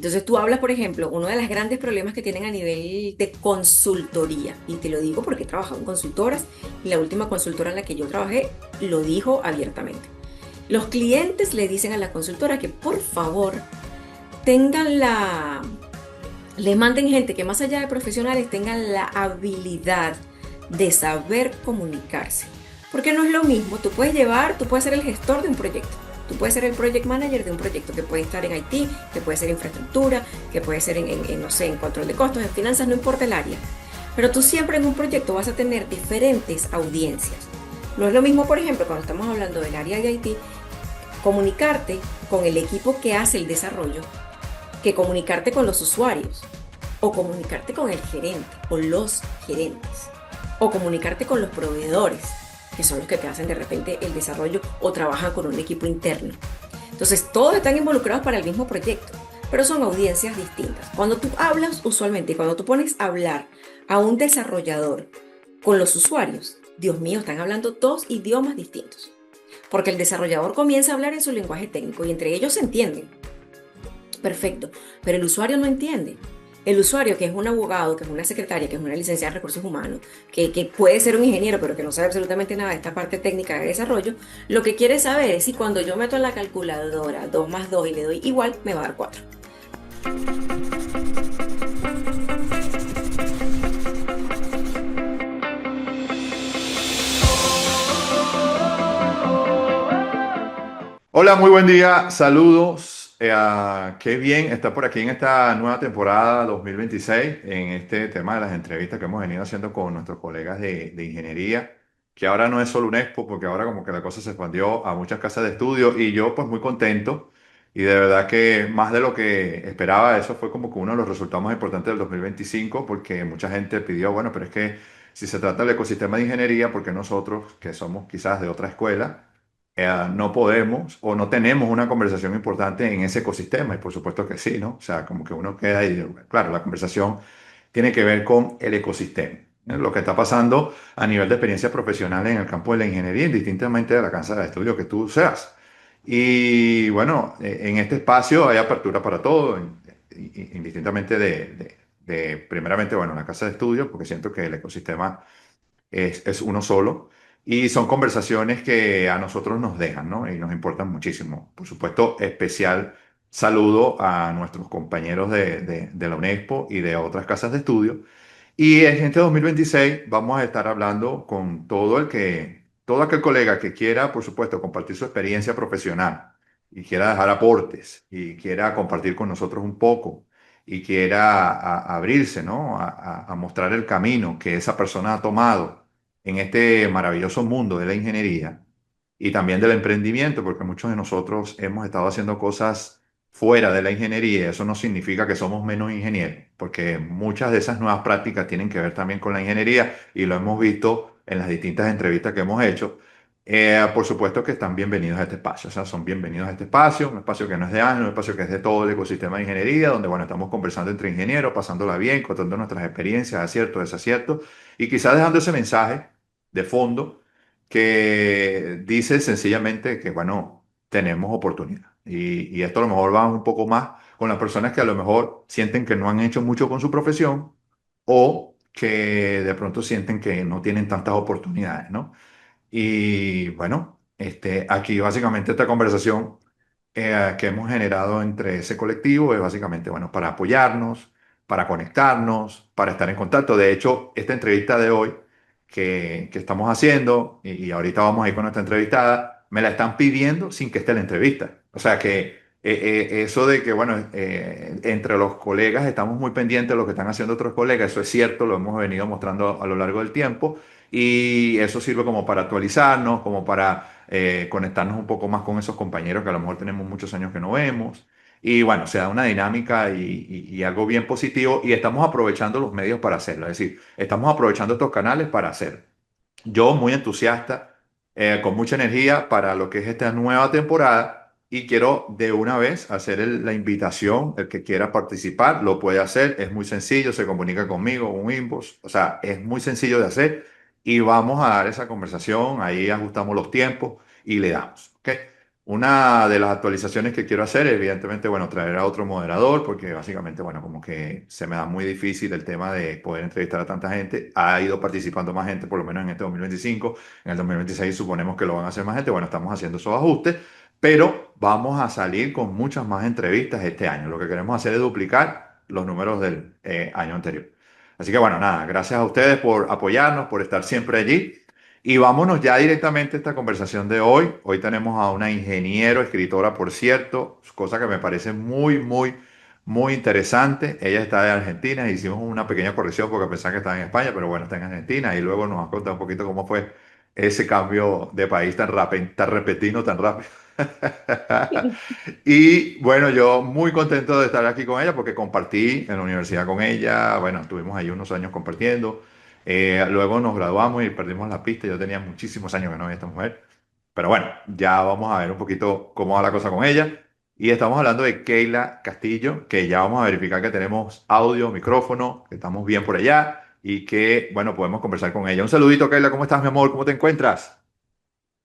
Entonces tú hablas, por ejemplo, uno de los grandes problemas que tienen a nivel de consultoría, y te lo digo porque he trabajado en consultoras, y la última consultora en la que yo trabajé lo dijo abiertamente. Los clientes le dicen a la consultora que por favor tengan le manden gente que más allá de profesionales tengan la habilidad de saber comunicarse. Porque no es lo mismo, tú puedes ser el gestor de un proyecto, tú puedes ser el project manager de un proyecto que puede estar en IT, que puede ser infraestructura, que puede ser no sé, en control de costos, en finanzas, no importa el área. Pero tú siempre en un proyecto vas a tener diferentes audiencias. No es lo mismo, por ejemplo, cuando estamos hablando del área de IT, comunicarte con el equipo que hace el desarrollo que comunicarte con los usuarios, o comunicarte con el gerente o los gerentes, o comunicarte con los proveedores, que son los que te hacen de repente el desarrollo o trabajan con un equipo interno. Entonces, todos están involucrados para el mismo proyecto, pero son audiencias distintas. Cuando tú hablas, usualmente, cuando tú pones a hablar a un desarrollador con los usuarios, Dios mío, están hablando dos idiomas distintos. Porque el desarrollador comienza a hablar en su lenguaje técnico y entre ellos se entienden. Perfecto, pero el usuario no entiende. El usuario, que es un abogado, que es una secretaria, que es una licenciada en recursos humanos, que puede ser un ingeniero, pero que no sabe absolutamente nada de esta parte técnica de desarrollo, lo que quiere saber es si cuando yo meto en la calculadora 2 más 2 y le doy igual, me va a dar 4. Hola, muy buen día, saludos. Qué bien estar por aquí en esta nueva temporada 2026, en este tema de las entrevistas que hemos venido haciendo con nuestros colegas de ingeniería, que ahora no es solo un expo, porque ahora como que la cosa se expandió a muchas casas de estudio y yo pues muy contento y de verdad que más de lo que esperaba, eso fue como que uno de los resultados más importantes del 2025, porque mucha gente pidió, bueno, pero es que si se trata del ecosistema de ingeniería, porque nosotros que somos quizás de otra escuela, no podemos o no tenemos una conversación importante en ese ecosistema? Y por supuesto que sí, ¿no? O sea, como que uno queda ahí, claro, la conversación tiene que ver con el ecosistema, ¿eh? Lo que está pasando a nivel de experiencia profesional en el campo de la ingeniería, indistintamente de la casa de estudio que tú seas. Y bueno, en este espacio hay apertura para todo, indistintamente primeramente, bueno, la casa de estudio, porque siento que el ecosistema es uno solo. Y son conversaciones que a nosotros nos dejan, ¿no? Y nos importan muchísimo. Por supuesto, especial saludo a nuestros compañeros de la UNEXPO y de otras casas de estudio. Y en este 2026 vamos a estar hablando con todo aquel colega que quiera, por supuesto, compartir su experiencia profesional y quiera dejar aportes y quiera compartir con nosotros un poco y quiera abrirse, ¿no? A mostrar el camino que esa persona ha tomado en este maravilloso mundo de la ingeniería y también del emprendimiento, porque muchos de nosotros hemos estado haciendo cosas fuera de la ingeniería. Eso no significa que somos menos ingenieros, porque muchas de esas nuevas prácticas tienen que ver también con la ingeniería y lo hemos visto en las distintas entrevistas que hemos hecho. Por supuesto que están bienvenidos a este espacio, o sea, son bienvenidos a este espacio, un espacio que no es de Ángel, un espacio que es de todo el ecosistema de ingeniería, donde, bueno, estamos conversando entre ingenieros, pasándola bien, contando nuestras experiencias, aciertos, desaciertos, y quizás dejando ese mensaje de fondo que dice sencillamente que, bueno, tenemos oportunidad. Y esto a lo mejor va un poco más con las personas que a lo mejor sienten que no han hecho mucho con su profesión o que de pronto sienten que no tienen tantas oportunidades, ¿no? Y bueno, aquí básicamente esta conversación que hemos generado entre ese colectivo es básicamente, bueno, para apoyarnos, para conectarnos, para estar en contacto. De hecho, esta entrevista de hoy que estamos haciendo, y ahorita vamos a ir con nuestra entrevistada, me la están pidiendo sin que esté la entrevista. O sea que eso de que, bueno, entre los colegas estamos muy pendientes de lo que están haciendo otros colegas, eso es cierto, lo hemos venido mostrando a lo largo del tiempo. Y eso sirve como para actualizarnos, como para conectarnos un poco más con esos compañeros que a lo mejor tenemos muchos años que no vemos. Y bueno, se da una dinámica y algo bien positivo y estamos aprovechando los medios para hacerlo. Es decir, estamos aprovechando estos canales para hacer. Yo muy entusiasta, con mucha energía para lo que es esta nueva temporada y quiero de una vez hacer la invitación. El que quiera participar lo puede hacer, es muy sencillo, se comunica conmigo, un inbox, o sea, es muy sencillo de hacer y vamos a dar esa conversación, ahí ajustamos los tiempos y le damos, ¿ok? Una de las actualizaciones que quiero hacer, evidentemente, bueno, traer a otro moderador, porque básicamente, bueno, como que se me da muy difícil el tema de poder entrevistar a tanta gente. Ha ido participando más gente, por lo menos en este 2025. En el 2026 suponemos que lo van a hacer más gente. Bueno, estamos haciendo esos ajustes, pero vamos a salir con muchas más entrevistas este año. Lo que queremos hacer es duplicar los números del año anterior. Así que, bueno, nada, gracias a ustedes por apoyarnos, por estar siempre allí. Y vámonos ya directamente a esta conversación de hoy. Hoy tenemos a una ingeniero, escritora, por cierto, cosa que me parece muy interesante. Ella está de Argentina. Hicimos una pequeña corrección porque pensaba que estaba en España, pero bueno, está en Argentina. Y luego nos va a contar un poquito cómo fue ese cambio de país tan rápido, tan repentino, tan rápido. Y bueno, yo muy contento de estar aquí con ella porque compartí en la universidad con ella. Bueno, estuvimos ahí unos años compartiendo. Luego nos graduamos y perdimos la pista. Yo tenía muchísimos años que no veía a esta mujer. Pero bueno, ya vamos a ver un poquito cómo va la cosa con ella. Y estamos hablando de Keila Castillo, que ya vamos a verificar que tenemos audio, micrófono, que estamos bien por allá y que, bueno, podemos conversar con ella. Un saludito, Keila, ¿cómo estás, mi amor? ¿Cómo te encuentras?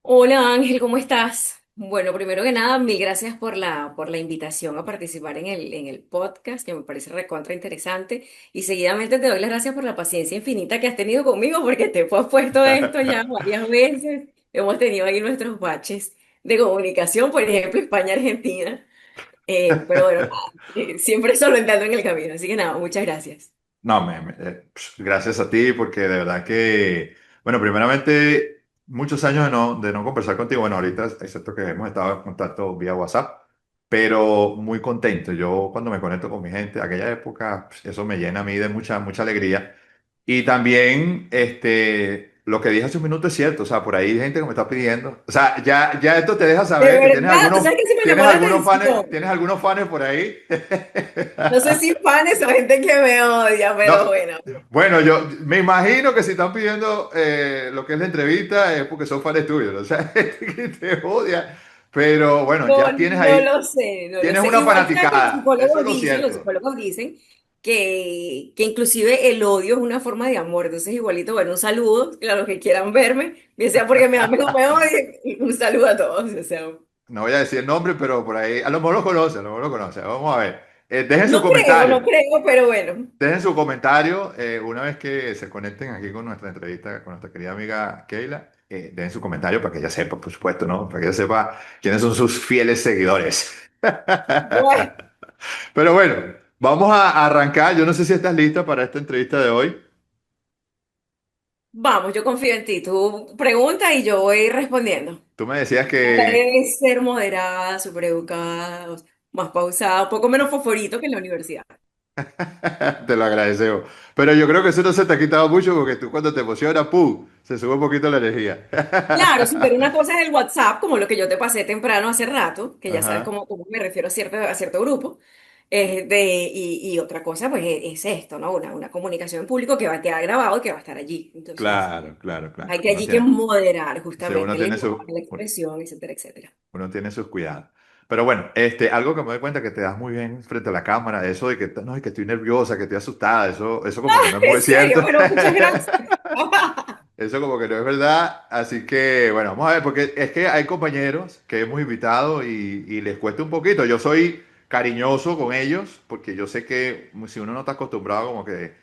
Hola Ángel, ¿cómo estás? Bueno, primero que nada, mil gracias por la invitación a participar en el podcast, que me parece recontra interesante. Y seguidamente te doy las gracias por la paciencia infinita que has tenido conmigo, porque te he puesto esto ya varias veces. Hemos tenido ahí nuestros baches de comunicación, por ejemplo, España-Argentina. Pero bueno, nada, siempre solventando en el camino. Así que nada, muchas gracias. No, gracias a ti porque de verdad que, bueno, primeramente, muchos años de no conversar contigo. Bueno, ahorita, excepto que hemos estado en contacto vía WhatsApp, pero muy contento. Yo cuando me conecto con mi gente, aquella época, eso me llena a mí de mucha alegría. Y también, lo que dije hace un minuto es cierto. O sea, por ahí hay gente que me está pidiendo. O sea, ya esto te deja De saber que verdad, tú sabes que se me llamó la atención. tienes algunos fans por ahí. No sé si fans o gente que me odia, pero No, bueno. bueno, yo me imagino que si están pidiendo lo que es la entrevista es porque son fans tuyos, ¿no? O sea, gente que te odia. Pero bueno, No, ya tienes no ahí, lo sé, no lo tienes sé. una Igual sabes que fanaticada, eso es lo los cierto. psicólogos dicen que inclusive el odio es una forma de amor. Entonces, igualito, bueno, un saludo a los que quieran verme, bien sea porque me amen o me odien, y un saludo a todos. O sea, No voy a decir el nombre, pero por ahí, a lo mejor lo conoce, a lo mejor lo conoce. Vamos a ver. no creo, pero bueno. Dejen su comentario una vez que se conecten aquí con nuestra entrevista con nuestra querida amiga Keila. Dejen su comentario para que ella sepa, por supuesto, ¿no? Para que ella sepa quiénes son sus fieles seguidores. Bueno, Pero bueno, vamos a arrancar. Yo no sé si estás lista para esta entrevista de hoy. vamos, yo confío en ti. Tú pregunta y yo voy respondiendo. Tú me decías Trataré que de ser moderada, súper educada, más pausada, un poco menos fosforito que en la universidad. te lo agradecemos. Pero yo creo que eso no se te ha quitado mucho porque tú cuando te emocionas, ¡pum! Se sube un poquito la energía. Claro, sí, pero una cosa es el WhatsApp, como lo que yo te pasé temprano hace rato, que ya sabes Ajá, cómo me refiero a cierto grupo, y otra cosa, pues es esto, ¿no? Una comunicación en público que va a quedar grabado y que va a estar allí. Entonces, claro. hay que allí que moderar Sí, justamente el lenguaje, la expresión, etcétera, etcétera. uno tiene sus cuidados. Pero bueno, algo que me doy cuenta que te das muy bien frente a la cámara, eso de que, no, que estoy nerviosa, que estoy asustada, eso como que no es muy En serio, cierto. bueno, muchas gracias. Eso como que no es verdad. Así que, bueno, vamos a ver, porque es que hay compañeros que hemos invitado y les cuesta un poquito. Yo soy cariñoso con ellos porque yo sé que si uno no está acostumbrado, como que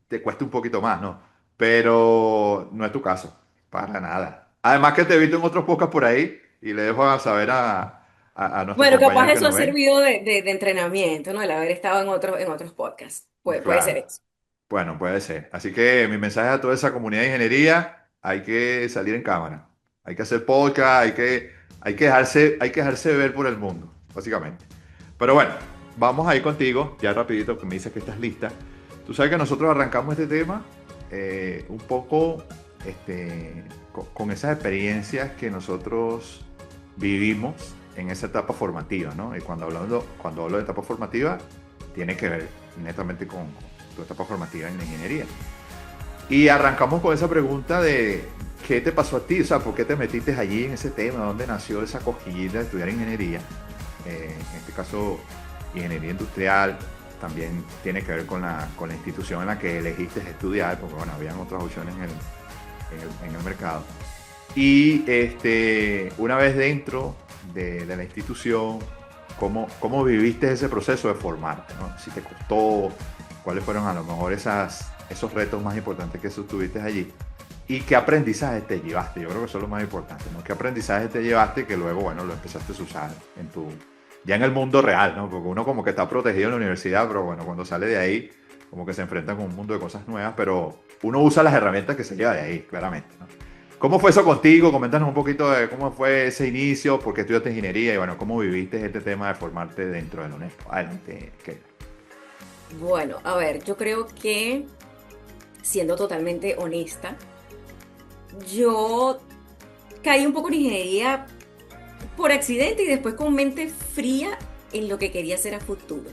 te cuesta un poquito más, ¿no? Pero no es tu caso, para nada. Además que te he visto en otros podcasts por ahí y le dejo a saber a nuestros Bueno, capaz compañeros que eso ha nos ven. servido de entrenamiento, ¿no? El haber estado en otros podcasts. Puede ser Claro. eso. Bueno, puede ser. Así que mi mensaje a toda esa comunidad de ingeniería, hay que salir en cámara. Hay que hacer podcast, hay que dejarse ver por el mundo, básicamente. Pero bueno, vamos a ir contigo, ya rapidito, que me dices que estás lista. Tú sabes que nosotros arrancamos este tema un poco con esas experiencias que nosotros vivimos en esa etapa formativa, ¿no? Y cuando hablo de etapa formativa, tiene que ver netamente con tu etapa formativa en la ingeniería. Y arrancamos con esa pregunta de ¿qué te pasó a ti? O sea, ¿por qué te metiste allí en ese tema? ¿Dónde nació esa cosquillita de estudiar ingeniería? En este caso, ingeniería industrial, también tiene que ver con la institución en la que elegiste estudiar, porque bueno, habían otras opciones en el mercado. Y una vez dentro de la institución, ¿cómo viviste ese proceso de formarte, ¿no? Si te costó, cuáles fueron a lo mejor esos retos más importantes que tuviste allí y qué aprendizaje te llevaste. Yo creo que eso es lo más importante, ¿no? ¿Qué aprendizaje te llevaste que luego, bueno, lo empezaste a usar ya en el mundo real, ¿no? Porque uno como que está protegido en la universidad, pero bueno, cuando sale de ahí, como que se enfrenta con un mundo de cosas nuevas, pero uno usa las herramientas que se lleva de ahí, claramente, ¿no? ¿Cómo fue eso contigo? Coméntanos un poquito de cómo fue ese inicio, por qué estudiaste ingeniería y bueno, cómo viviste este tema de formarte dentro de la UNESCO. Adelante, Keila. Bueno, a ver, yo creo que, siendo totalmente honesta, yo caí un poco en ingeniería por accidente y después con mente fría en lo que quería hacer a futuro.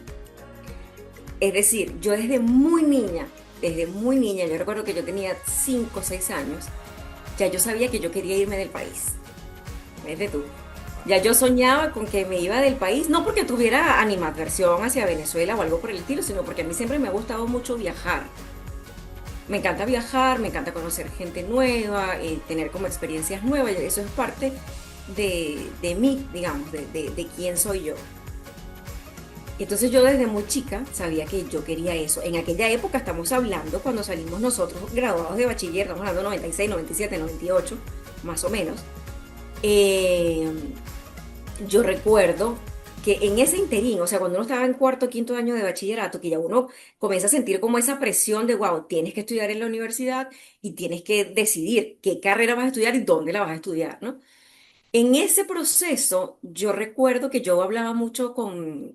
Es decir, yo desde muy niña, yo recuerdo que yo tenía 5 o 6 años, ya yo sabía que yo quería irme del país. Vete tú. Ya yo soñaba con que me iba del país, no porque tuviera animadversión hacia Venezuela o algo por el estilo, sino porque a mí siempre me ha gustado mucho viajar. Me encanta viajar, me encanta conocer gente nueva, tener como experiencias nuevas, y eso es parte de mí, digamos, de quién soy yo. Entonces yo desde muy chica sabía que yo quería eso. En aquella época estamos hablando, cuando salimos nosotros graduados de bachiller, estamos hablando de 96, 97, 98, más o menos. Eh, yo recuerdo que en ese interín, o sea, cuando uno estaba en cuarto, quinto año de bachillerato, que ya uno comienza a sentir como esa presión de, wow, tienes que estudiar en la universidad y tienes que decidir qué carrera vas a estudiar y dónde la vas a estudiar, ¿no? En ese proceso, yo recuerdo que yo hablaba mucho con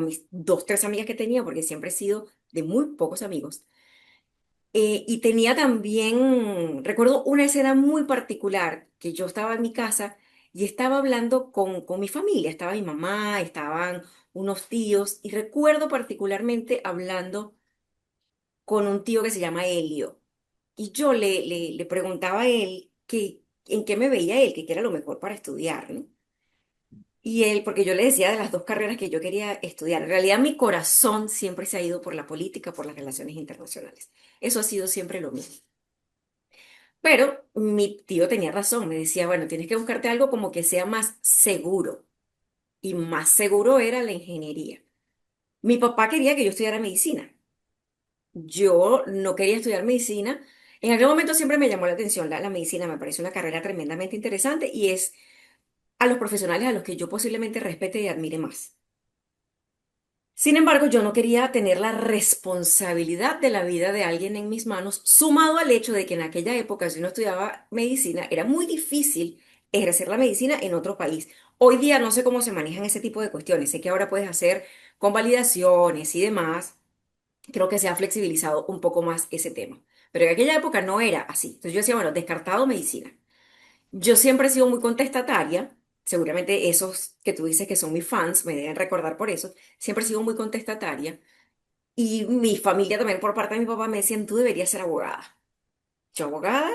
mis dos, tres amigas que tenía, porque siempre he sido de muy pocos amigos. Y tenía también, recuerdo una escena muy particular, que yo estaba en mi casa y estaba hablando con mi familia, estaba mi mamá, estaban unos tíos, y recuerdo particularmente hablando con un tío que se llama Helio. Y yo le preguntaba a él en qué me veía él, que qué era lo mejor para estudiar, ¿no? Y él, porque yo le decía de las dos carreras que yo quería estudiar, en realidad mi corazón siempre se ha ido por la política, por las relaciones internacionales. Eso ha sido siempre lo mío. Pero mi tío tenía razón, me decía, bueno, tienes que buscarte algo como que sea más seguro. Y más seguro era la ingeniería. Mi papá quería que yo estudiara medicina. Yo no quería estudiar medicina. En aquel momento siempre me llamó la atención la medicina, me parece una carrera tremendamente interesante y es a los profesionales a los que yo posiblemente respete y admire más. Sin embargo, yo no quería tener la responsabilidad de la vida de alguien en mis manos, sumado al hecho de que en aquella época, si uno estudiaba medicina, era muy difícil ejercer la medicina en otro país. Hoy día no sé cómo se manejan ese tipo de cuestiones. Sé que ahora puedes hacer convalidaciones y demás. Creo que se ha flexibilizado un poco más ese tema. Pero en aquella época no era así. Entonces yo decía, bueno, descartado medicina. Yo siempre he sido muy contestataria, seguramente esos que tú dices que son mis fans me deben recordar por eso, siempre he sido muy contestataria y mi familia también por parte de mi papá me decían, tú deberías ser abogada. Yo abogada,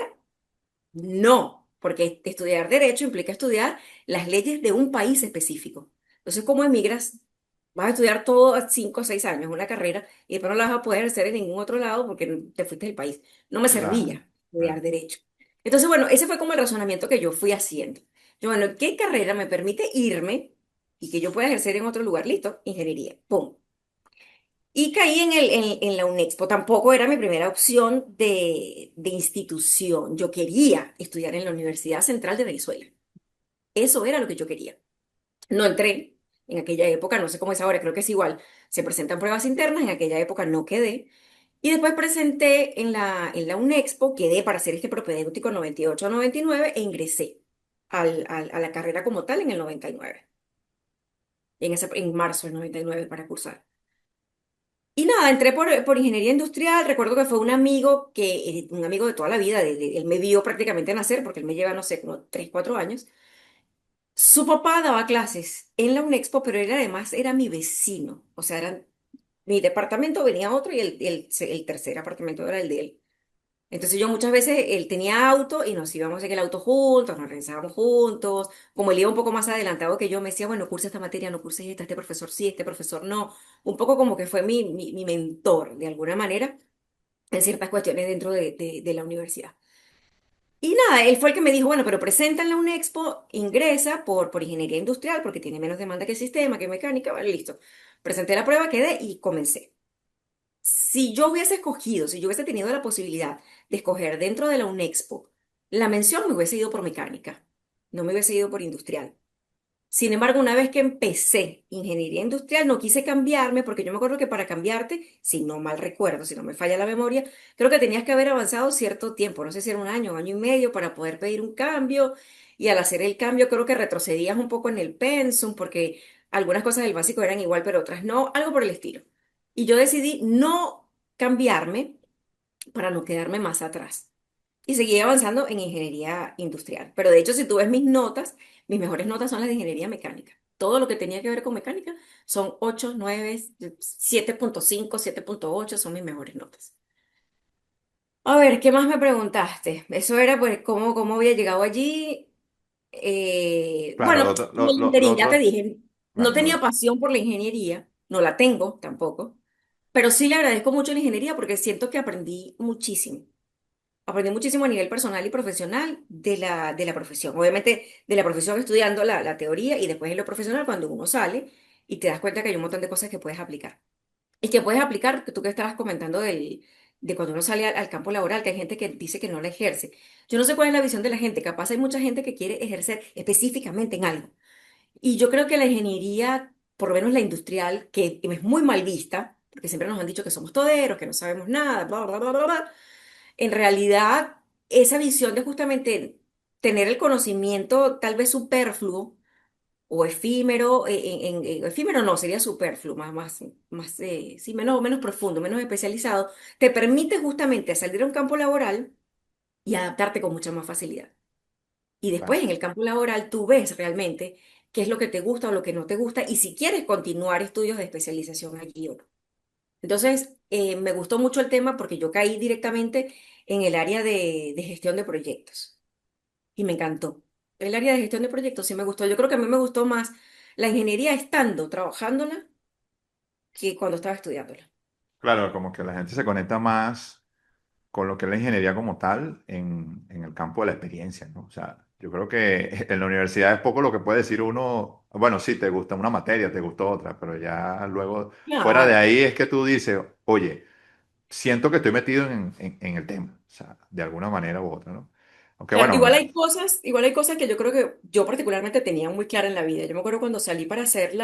no, porque estudiar derecho implica estudiar las leyes de un país específico. Entonces, ¿cómo emigras? Vas a estudiar todo a 5 o 6 años, una carrera, y después no la vas a poder hacer en ningún otro lado porque te fuiste del país. No me Claro, servía estudiar claro. derecho. Entonces, bueno, ese fue como el razonamiento que yo fui haciendo. Yo, bueno, ¿qué carrera me permite irme y que yo pueda ejercer en otro lugar? Listo, ingeniería. ¡Pum! Y caí en la UNEXPO. Tampoco era mi primera opción de institución. Yo quería estudiar en la Universidad Central de Venezuela. Eso era lo que yo quería. No entré en aquella época, no sé cómo es ahora, creo que es igual. Se presentan pruebas internas, en aquella época no quedé. Y después presenté en la UNEXPO, quedé para hacer este propedéutico 98 99 e ingresé a la carrera como tal en el 99, en marzo del 99 para cursar. Y nada, entré por ingeniería industrial. Recuerdo que fue un amigo de toda la vida, él me vio prácticamente nacer, porque él me lleva, no sé, como 3 4 años. Su papá daba clases en la UNEXPO, pero él además era mi vecino. O sea, mi departamento venía otro y el tercer apartamento era el de él. Entonces yo muchas veces, él tenía auto y nos íbamos en el auto juntos, nos regresábamos juntos. Como él iba un poco más adelantado que yo, me decía, bueno, cursa esta materia, no curses esta, este profesor sí, este profesor no. Un poco como que fue mi mentor, de alguna manera, en ciertas cuestiones dentro de la universidad. Y nada, él fue el que me dijo, bueno, pero presenta en la UNEXPO, ingresa por ingeniería industrial, porque tiene menos demanda que sistema, que mecánica, vale, listo. Presenté la prueba, quedé y comencé. Si yo hubiese escogido, si yo hubiese tenido la posibilidad de escoger dentro de la UNEXPO, la mención me hubiese ido por mecánica, no me hubiese ido por industrial. Sin embargo, una vez que empecé ingeniería industrial, no quise cambiarme porque yo me acuerdo que para cambiarte, si no mal recuerdo, si no me falla la memoria, creo que tenías que haber avanzado cierto tiempo, no sé si era un año, año y medio para poder pedir un cambio. Y al hacer el cambio, creo que retrocedías un poco en el pensum porque algunas cosas del básico eran igual, pero otras no, algo por el estilo. Y yo decidí no cambiarme para no quedarme más atrás y seguí avanzando en ingeniería industrial. Pero de hecho, si tú ves mis notas, mis mejores notas son las de ingeniería mecánica. Todo lo que tenía que ver con mecánica son 8 9 7.5 7.8 son mis mejores notas. A ver, ¿qué más me preguntaste? Eso era pues cómo había llegado allí. Claro, Bueno, lo del interín, ya te otro, dije, no claro, tenía pasión por la ingeniería, no la tengo tampoco, pero sí le agradezco mucho la ingeniería porque siento que aprendí muchísimo. Aprendí muchísimo a nivel personal y profesional de la profesión. Obviamente, de la profesión estudiando la teoría y después en lo profesional cuando uno sale y te das cuenta que hay un montón de cosas que puedes aplicar. Y que puedes aplicar, que tú que estabas comentando de cuando uno sale al campo laboral, que hay gente que dice que no la ejerce. Yo no sé cuál es la visión de la gente. Capaz hay mucha gente que quiere ejercer específicamente en algo. Y yo creo que la ingeniería, por lo menos la industrial, que es muy mal vista, porque siempre nos han dicho que somos toderos, que no sabemos nada, bla, bla, bla, bla, bla, en realidad, esa visión de justamente tener el conocimiento tal vez superfluo o efímero, efímero no, sería superfluo, sí, menos profundo, menos especializado, te permite justamente salir a un campo laboral y adaptarte con mucha más facilidad. Y claro. después en el campo laboral tú ves realmente qué es lo que te gusta o lo que no te gusta y si quieres continuar estudios de especialización allí o no. Entonces, me gustó mucho el tema porque yo caí directamente en el área de gestión de proyectos y me encantó. El área de gestión de proyectos sí me gustó. Yo creo que a mí me gustó más la ingeniería estando, trabajándola, que cuando estaba estudiándola. Claro, como que la gente se conecta más con lo que es la ingeniería como tal en el campo de la experiencia, ¿no? O sea, yo creo que en la universidad es poco lo que puede decir uno, bueno, sí, te gusta una materia, te gustó otra, pero ya luego, fuera de Claro. ahí es que tú dices, oye, siento que estoy metido en el tema, o sea, de alguna manera u otra, ¿no? Aunque Claro, bueno, igual hay cosas que yo creo que yo particularmente tenía muy clara en la vida. Yo me acuerdo cuando salí para hacer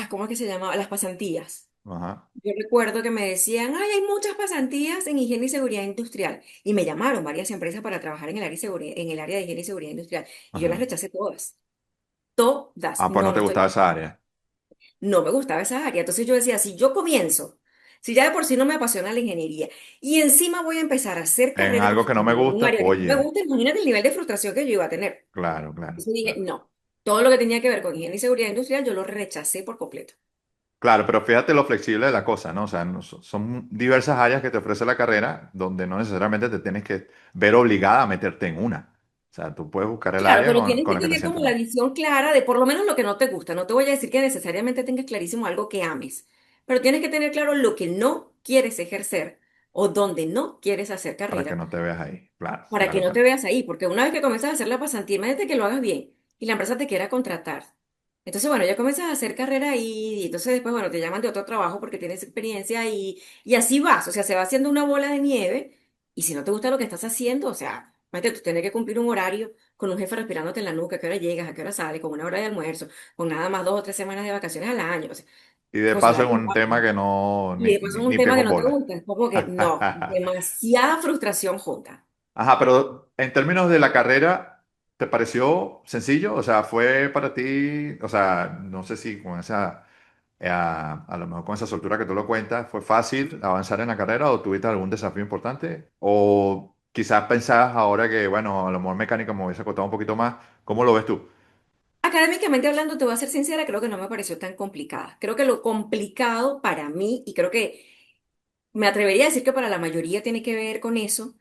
¿cómo es que se llama? Las pasantías. ajá, Yo recuerdo que me decían, ay, hay muchas pasantías en higiene y seguridad industrial. Y me llamaron varias empresas para trabajar en el área, en el área de higiene y seguridad industrial. Y yo las ajá. rechacé todas. Todas. Ah, pues No, no no te estoy. gustaba esa área, No me gustaba esa área. Entonces yo decía, si yo comienzo, si ya de por sí no me apasiona la ingeniería, y encima voy a empezar a hacer en carrera algo que no me profesional en un gusta, área que no me oye, gusta, imagínate el nivel de frustración que yo iba a tener. claro, claro, Entonces dije, claro. no. Todo lo que tenía que ver con higiene y seguridad industrial, yo lo rechacé por completo. Claro, pero fíjate lo flexible de la cosa, ¿no? O sea, son diversas áreas que te ofrece la carrera donde no necesariamente te tienes que ver obligada a meterte en una. O sea, tú puedes buscar el Claro, área pero tienes con que la que te tener sientas como la más. visión clara de por lo menos lo que no te gusta. No te voy a decir que necesariamente tengas clarísimo algo que ames, pero tienes que tener claro lo que no quieres ejercer o donde no quieres hacer Para que carrera no te veas ahí. Claro, para que claro, no te claro. veas ahí, porque una vez que comienzas a hacer la pasantía, imagínate que lo hagas bien y la empresa te quiera contratar. Entonces, bueno, ya comienzas a hacer carrera ahí y entonces después, bueno, te llaman de otro trabajo porque tienes experiencia y así vas, o sea, se va haciendo una bola de nieve y si no te gusta lo que estás haciendo, o sea, imagínate, tú tienes que cumplir un horario con un jefe respirándote en la nuca, a qué hora llegas, a qué hora sales, con una hora de almuerzo, con nada más 2 o 3 semanas de vacaciones al año, o sea, Y de paso en funcionarios un tema que no, y después es un ni tema que pego no te bola. gusta, es como que no, demasiada frustración junta. Ajá, pero en términos de la carrera, ¿te pareció sencillo? O sea, ¿fue para ti, o sea, no sé si con esa, a lo mejor con esa soltura que tú lo cuentas, ¿fue fácil avanzar en la carrera o tuviste algún desafío importante? O quizás pensabas ahora que, bueno, a lo mejor mecánica me hubiese costado un poquito más. ¿Cómo lo ves tú? Académicamente hablando, te voy a ser sincera, creo que no me pareció tan complicada. Creo que lo complicado para mí, y creo que me atrevería a decir que para la mayoría tiene que ver con eso,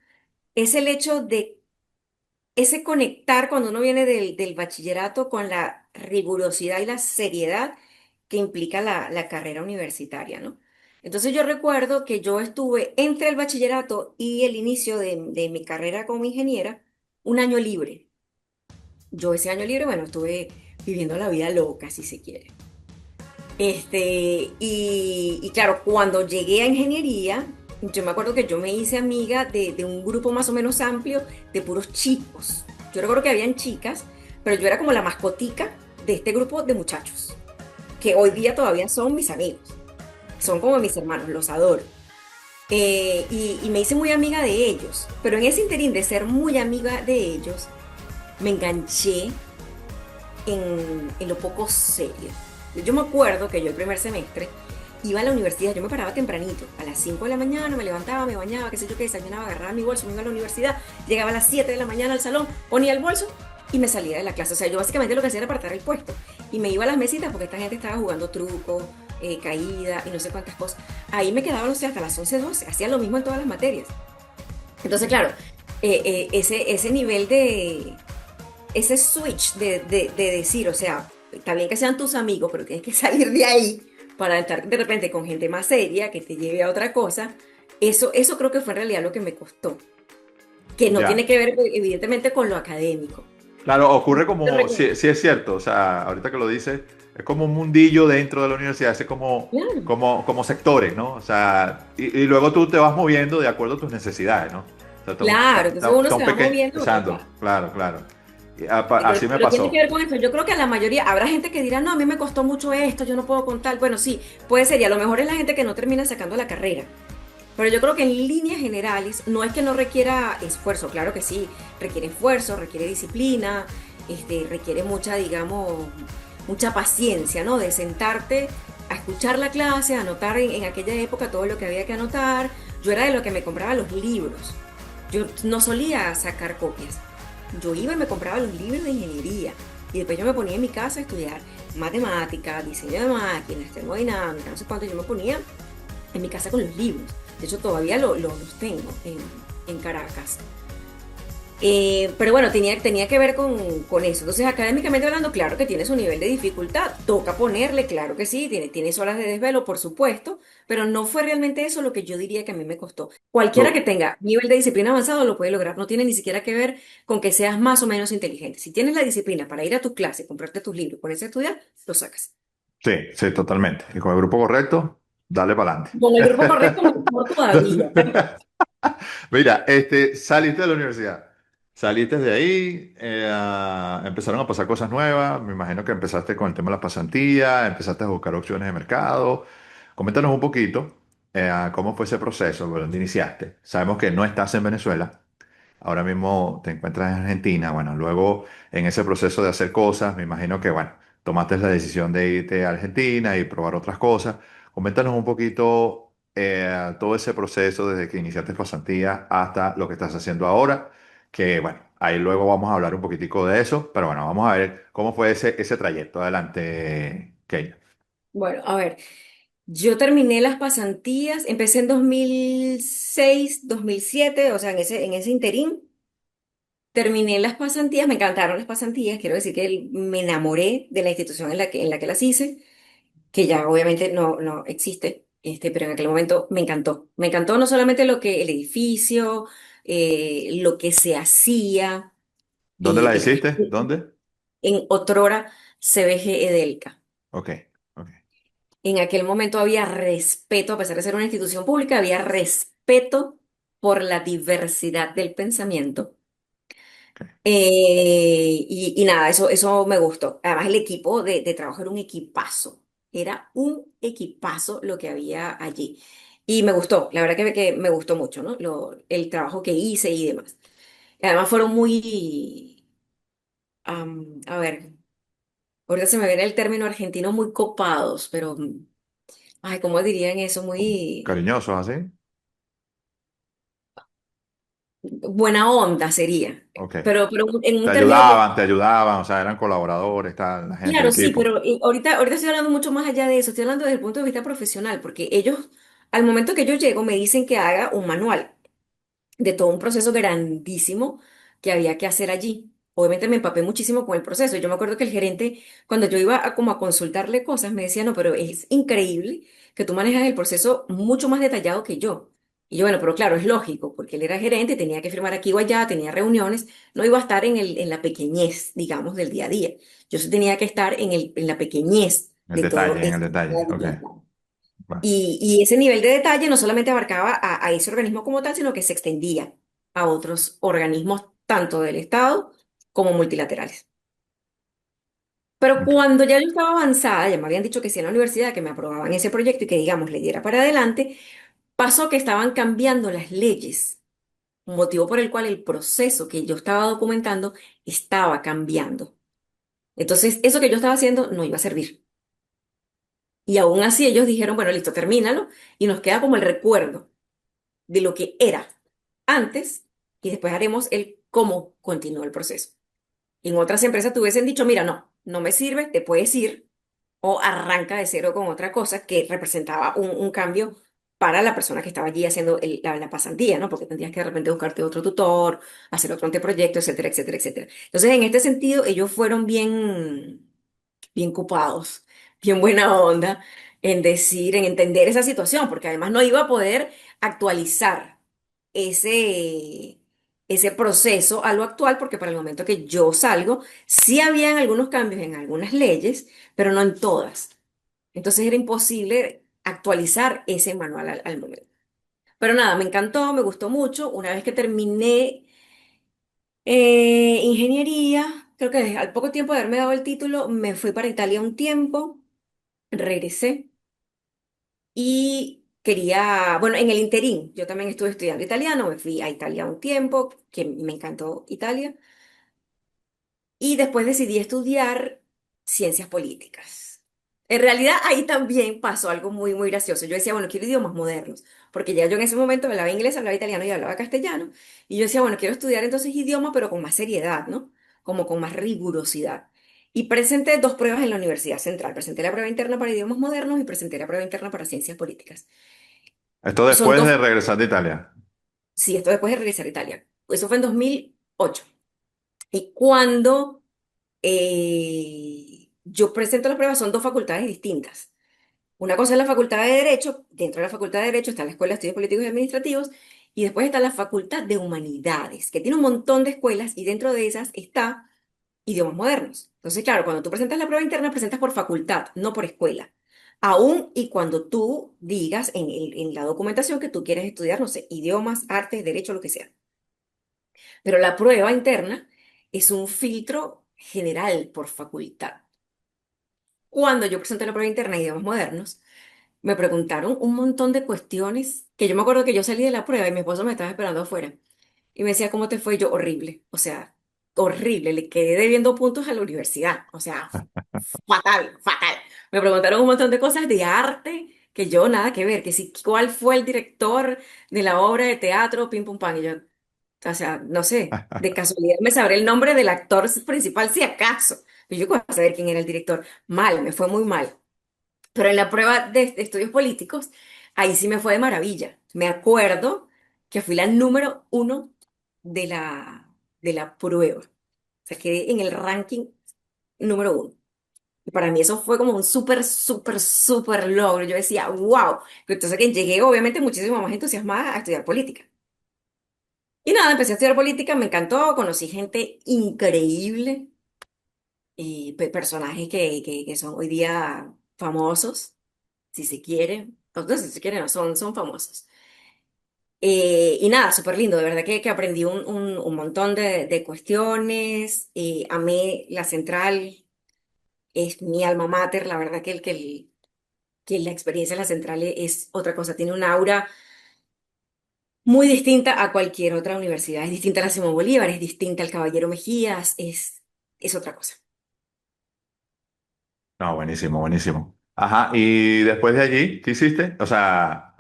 es el hecho de ese conectar cuando uno viene del bachillerato con la rigurosidad y la seriedad que implica la carrera universitaria, ¿no? Entonces yo recuerdo que yo estuve entre el bachillerato y el inicio de mi carrera como ingeniera, un año libre. Yo ese año libre, bueno, estuve viviendo la vida loca, si se quiere. Y claro, cuando llegué a ingeniería, yo me acuerdo que yo me hice amiga de un grupo más o menos amplio de puros chicos. Yo recuerdo que habían chicas, pero yo era como la mascotica de este grupo de muchachos, que hoy día todavía son mis amigos. Son como mis hermanos, los adoro. Y me hice muy amiga de ellos, pero en ese interín de ser muy amiga de ellos, me enganché en lo poco serio. Yo me acuerdo que yo el primer semestre iba a la universidad, yo me paraba tempranito, a las 5 de la mañana, me levantaba, me bañaba, qué sé yo qué, desayunaba, agarraba mi bolso, me iba a la universidad, llegaba a las 7 de la mañana al salón, ponía el bolso y me salía de la clase. O sea, yo básicamente lo que hacía era apartar el puesto y me iba a las mesitas porque esta gente estaba jugando truco, caída y no sé cuántas cosas. Ahí me quedaba, no sé, hasta las 11 12 hacía lo mismo en todas las materias. Entonces, claro, ese nivel ese switch de decir, o sea, está bien que sean tus amigos, pero tienes que salir de ahí para estar de repente con gente más seria que te lleve a otra cosa. Eso creo que fue en realidad lo que me costó, que no tiene Ya. que ver evidentemente con lo académico. Claro, ocurre Te como, recuerdo. sí, sí es cierto, o sea, ahorita que lo dices, es como un mundillo dentro de la universidad, es como, Claro, como sectores, ¿no? O sea, y luego tú te vas moviendo de acuerdo a tus necesidades, ¿no? O sea, claro, entonces uno se son va pequeños, moviendo, tal cual. claro, claro. Y Pero, así me pero tiene que pasó. ver con eso. Yo creo que a la mayoría, habrá gente que dirá, no, a mí me costó mucho esto, yo no puedo contar. Bueno, sí, puede ser, y a lo mejor es la gente que no termina sacando la carrera. Pero yo creo que en líneas generales no es que no requiera esfuerzo, claro que sí, requiere esfuerzo, requiere disciplina, requiere mucha, digamos, mucha paciencia, ¿no? De sentarte a escuchar la clase, a anotar en aquella época todo lo que había que anotar. Yo era de lo que me compraba los libros. Yo no solía sacar copias. Yo iba y me compraba los libros de ingeniería. Y después yo me ponía en mi casa a estudiar matemática, diseño de máquinas, termodinámica, no sé cuánto. Yo me ponía en mi casa con los libros. De hecho, todavía los tengo en Caracas. Pero bueno, tenía que ver con eso. Entonces, académicamente hablando, claro que tiene su nivel de dificultad. Toca ponerle, claro que sí, tiene horas de desvelo, por supuesto, pero no fue realmente eso lo que yo diría que a mí me costó. Cualquiera que Tú- tenga nivel de disciplina avanzado lo puede lograr. No tiene ni siquiera que ver con que seas más o menos inteligente. Si tienes la disciplina para ir a tu clase, comprarte tus libros, ponerse a estudiar, lo sacas. sí, sí, totalmente. Y con el grupo correcto, dale para adelante. Con el grupo correcto, mejor todavía. Mira, saliste de la universidad, saliste de ahí, empezaron a pasar cosas nuevas, me imagino que empezaste con el tema de las pasantías, empezaste a buscar opciones de mercado. Coméntanos un poquito cómo fue ese proceso, por donde iniciaste. Sabemos que no estás en Venezuela, ahora mismo te encuentras en Argentina. Bueno, luego en ese proceso de hacer cosas, me imagino que, bueno, tomaste la decisión de irte a Argentina y probar otras cosas. Coméntanos un poquito todo ese proceso desde que iniciaste pasantía hasta lo que estás haciendo ahora, que, bueno, ahí luego vamos a hablar un poquitico de eso, pero bueno, vamos a ver cómo fue ese trayecto. Adelante, Keila. Bueno, a ver. Yo terminé las pasantías, empecé en 2006, 2007, o sea, en ese interín. Terminé las pasantías, me encantaron las pasantías, quiero decir que me enamoré de la institución en la que las hice, que ya obviamente no existe, pero en aquel momento me encantó. Me encantó no solamente el edificio, lo que se hacía, ¿Dónde la el hiciste? ¿Dónde? en otrora CBG Edelca. Ok, ok, En aquel momento había respeto, a pesar de ser una institución pública, había respeto por la diversidad del pensamiento. ok. Y nada, eso me gustó. Además, el equipo de trabajo era un equipazo. Era un equipazo lo que había allí. Y me gustó, la verdad que me gustó mucho, ¿no? El trabajo que hice y demás. Además, fueron muy, a ver, ahorita se me viene el término argentino, muy copados, pero, ay, ¿cómo dirían eso? Muy Cariñosos así. buena onda sería, Ok. pero en un término Te ayudaban, o sea, eran colaboradores, tal, la gente, el claro, sí, equipo. pero ahorita estoy hablando mucho más allá de eso, estoy hablando desde el punto de vista profesional, porque ellos, al momento que yo llego, me dicen que haga un manual de todo un proceso grandísimo que había que hacer allí. obviamente me empapé muchísimo con el proceso. Yo me acuerdo que el gerente, cuando yo iba a, como a consultarle cosas, me decía, no, pero es increíble que tú manejas el proceso mucho más detallado que yo. Y yo, bueno, pero claro, es lógico, porque él era gerente, tenía que firmar aquí o allá, tenía reuniones, no iba a estar en la pequeñez, digamos, del día a día. Yo sí tenía que estar en la pequeñez de todo En el ese día detalle. a Ok. día. Va. Y ese nivel de detalle no solamente abarcaba a ese organismo como tal, sino que se extendía a otros organismos, tanto del Estado como multilaterales. Pero Ok. cuando ya yo estaba avanzada, ya me habían dicho que sí en la universidad, que me aprobaban ese proyecto y que, digamos, le diera para adelante, pasó que estaban cambiando las leyes, motivo por el cual el proceso que yo estaba documentando estaba cambiando. Entonces, eso que yo estaba haciendo no iba a servir. Y aún así ellos dijeron, bueno, listo, termínalo y nos queda como el recuerdo de lo que era antes y después haremos el cómo continuó el proceso. En otras empresas te hubiesen dicho, mira, no, no me sirve, te puedes ir o arranca de cero con otra cosa que representaba un cambio para la persona que estaba allí haciendo la pasantía, ¿no? Porque tendrías que de repente buscarte otro tutor, hacer otro anteproyecto, etcétera, etcétera, etcétera. Entonces, en este sentido, ellos fueron bien copados, bien buena onda en decir, en entender esa situación, porque además no iba a poder actualizar ese, ese proceso a lo actual, porque para el momento que yo salgo, sí habían algunos cambios en algunas leyes, pero no en todas. Entonces era imposible actualizar ese manual al momento. Pero nada, me encantó, me gustó mucho. Una vez que terminé ingeniería, creo que al poco tiempo de haberme dado el título, me fui para Italia un tiempo, regresé y quería, bueno, en el interín, yo también estuve estudiando italiano, me fui a Italia un tiempo, que me encantó Italia. Y después decidí estudiar ciencias políticas. En realidad ahí también pasó algo muy gracioso. Yo decía, bueno, quiero idiomas modernos, porque ya yo en ese momento hablaba inglés, hablaba italiano y hablaba castellano. Y yo decía, bueno, quiero estudiar entonces idioma, pero con más seriedad, ¿no? Como con más rigurosidad. Y presenté dos pruebas en la Universidad Central. Presenté la prueba interna para idiomas modernos y presenté la prueba interna para ciencias políticas. Esto Son después dos, de regresar de Italia. sí, esto después de regresar a Italia. Eso fue en 2008. Y cuando yo presento las pruebas, son dos facultades distintas. Una cosa es la Facultad de Derecho, dentro de la Facultad de Derecho está la Escuela de Estudios Políticos y Administrativos, y después está la Facultad de Humanidades, que tiene un montón de escuelas, y dentro de esas está idiomas modernos. Entonces, claro, cuando tú presentas la prueba interna, presentas por facultad, no por escuela. Aún y cuando tú digas en la documentación que tú quieres estudiar, no sé, idiomas, artes, derecho, lo que sea. Pero la prueba interna es un filtro general por facultad. Cuando yo presenté la prueba interna de idiomas modernos, me preguntaron un montón de cuestiones que yo me acuerdo que yo salí de la prueba y mi esposo me estaba esperando afuera. Y me decía, ¿cómo te fue? Y yo, horrible. O sea, horrible. Le quedé debiendo puntos a la universidad. O sea, fatal, fatal. Me preguntaron un montón de cosas de arte que yo nada que ver. Que si, ¿cuál fue el director de la obra de teatro? Pim, pum, pam. Y yo, o sea, no sé, de casualidad me sabré el nombre del actor principal, si acaso. Pero yo, ¿cómo voy a saber quién era el director? Mal, me fue muy mal. Pero en la prueba de estudios políticos, ahí sí me fue de maravilla. Me acuerdo que fui la número uno de la prueba. O sea, quedé en el ranking número uno. Y para mí eso fue como un súper logro. Yo decía, wow. Entonces que llegué obviamente muchísimo más entusiasmada a estudiar política. Y nada, empecé a estudiar política, me encantó, conocí gente increíble, y personajes que son hoy día famosos, si se quiere, no sé si se quiere, no, son famosos. Y nada, súper lindo, de verdad que aprendí un montón de cuestiones, amé la central, es mi alma mater, la verdad que la experiencia en la central es otra cosa, tiene un aura muy distinta a cualquier otra universidad, es distinta a la Simón Bolívar, es distinta al Caballero Mejías, es otra cosa. No, buenísimo, buenísimo. Ajá, y después de allí, ¿qué hiciste? O sea,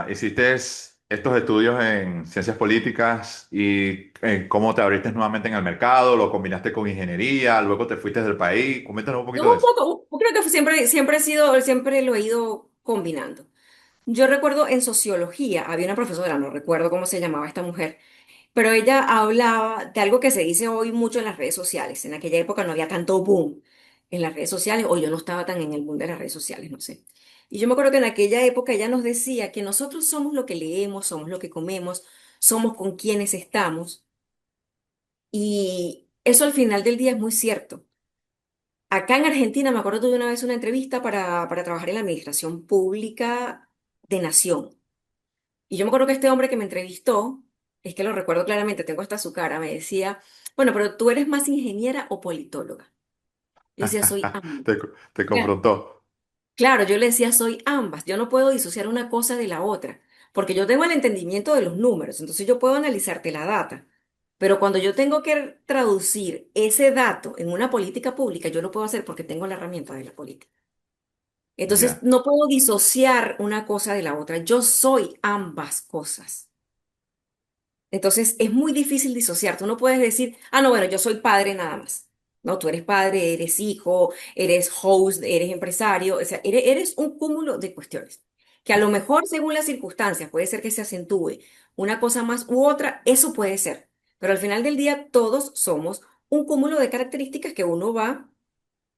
hiciste estos estudios en ciencias políticas y cómo te abriste nuevamente en el mercado, lo combinaste con ingeniería, luego te fuiste del país. Coméntanos un No, poquito de un eso. poco, creo que siempre he sido, siempre lo he ido combinando. Yo recuerdo en sociología, había una profesora, no recuerdo cómo se llamaba esta mujer, pero ella hablaba de algo que se dice hoy mucho en las redes sociales. En aquella época no había tanto boom en las redes sociales, o yo no estaba tan en el boom de las redes sociales, no sé. Y yo me acuerdo que en aquella época ella nos decía que nosotros somos lo que leemos, somos lo que comemos, somos con quienes estamos. Y eso al final del día es muy cierto. Acá en Argentina, me acuerdo tuve una vez una entrevista para trabajar en la administración pública de Nación. Y yo me acuerdo que este hombre que me entrevistó, es que lo recuerdo claramente, tengo hasta su cara, me decía, bueno, pero tú eres más ingeniera o politóloga. Yo decía, soy ambas. Te Claro, confrontó. claro, yo le decía, soy ambas. Yo no puedo disociar una cosa de la otra, porque yo tengo el entendimiento de los números, entonces yo puedo analizarte la data. Pero cuando yo tengo que traducir ese dato en una política pública, yo lo puedo hacer porque tengo la herramienta de la política. Entonces, Ya, no puedo disociar una cosa de la otra. Yo soy ambas cosas. Entonces, es muy difícil disociar. Tú no puedes decir, ah, no, bueno, yo soy padre nada más. No, tú eres padre, eres hijo, eres host, eres empresario. O sea, eres un cúmulo de cuestiones. Que a lo mejor, según las circunstancias, puede ser que se acentúe una cosa más u otra, eso puede ser. Pero al final del día, todos somos un cúmulo de características que uno va